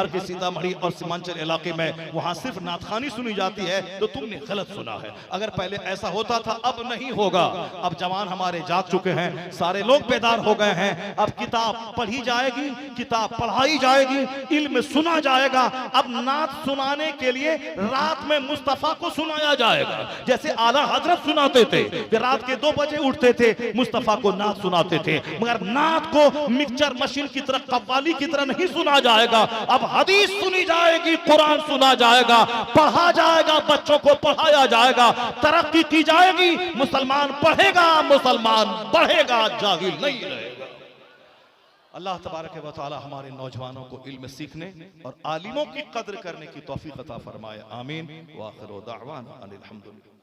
के सीतामढ़ी और सीमांचल इलाके में वहां सिर्फ नाथखानी सुनी जाती है, तो तुमने गलत सुना है। अगर पहले ऐसा होता था, अब नहीं होगा। अब जवान हमारे जाग चुके हैं, सारे लोग बेदार हो गए हैं। अब किताब पढ़ी जाएगी, किताब पढ़ाई जाएगी, इल्म सुना जाएगा। अब नात सुनाने के लिए रात में मुस्तफा को सुनाया जाएगा, जैसे आला हजरत सुनाते थे, रात के 2 बजे उठते थे, मुस्तफा को नात सुनाते थे। मगर नात को मिक्सचर मशीन की तरह, कव्वाली की तरह नहीं सुना जाएगा। अब हदीस सुनी जाएगी, कुरान सुना जाएगा, पढ़ा जाएगा, बच्चों को पढ़ाया जाएगा, तरक्की की जाएगी। मुसलमान पढ़ेगा, मुसलमान बढ़ेगा, जाहिल नहीं रहेगा। अल्लाह तबारक व तआला हमारे नौजवानों को इल्म सीखने और आलिमों की कद्र करने की तौफीक अता फरमाए। आमीन। व आखिर दाअवाना अनिल हम्दुलिल्लाह।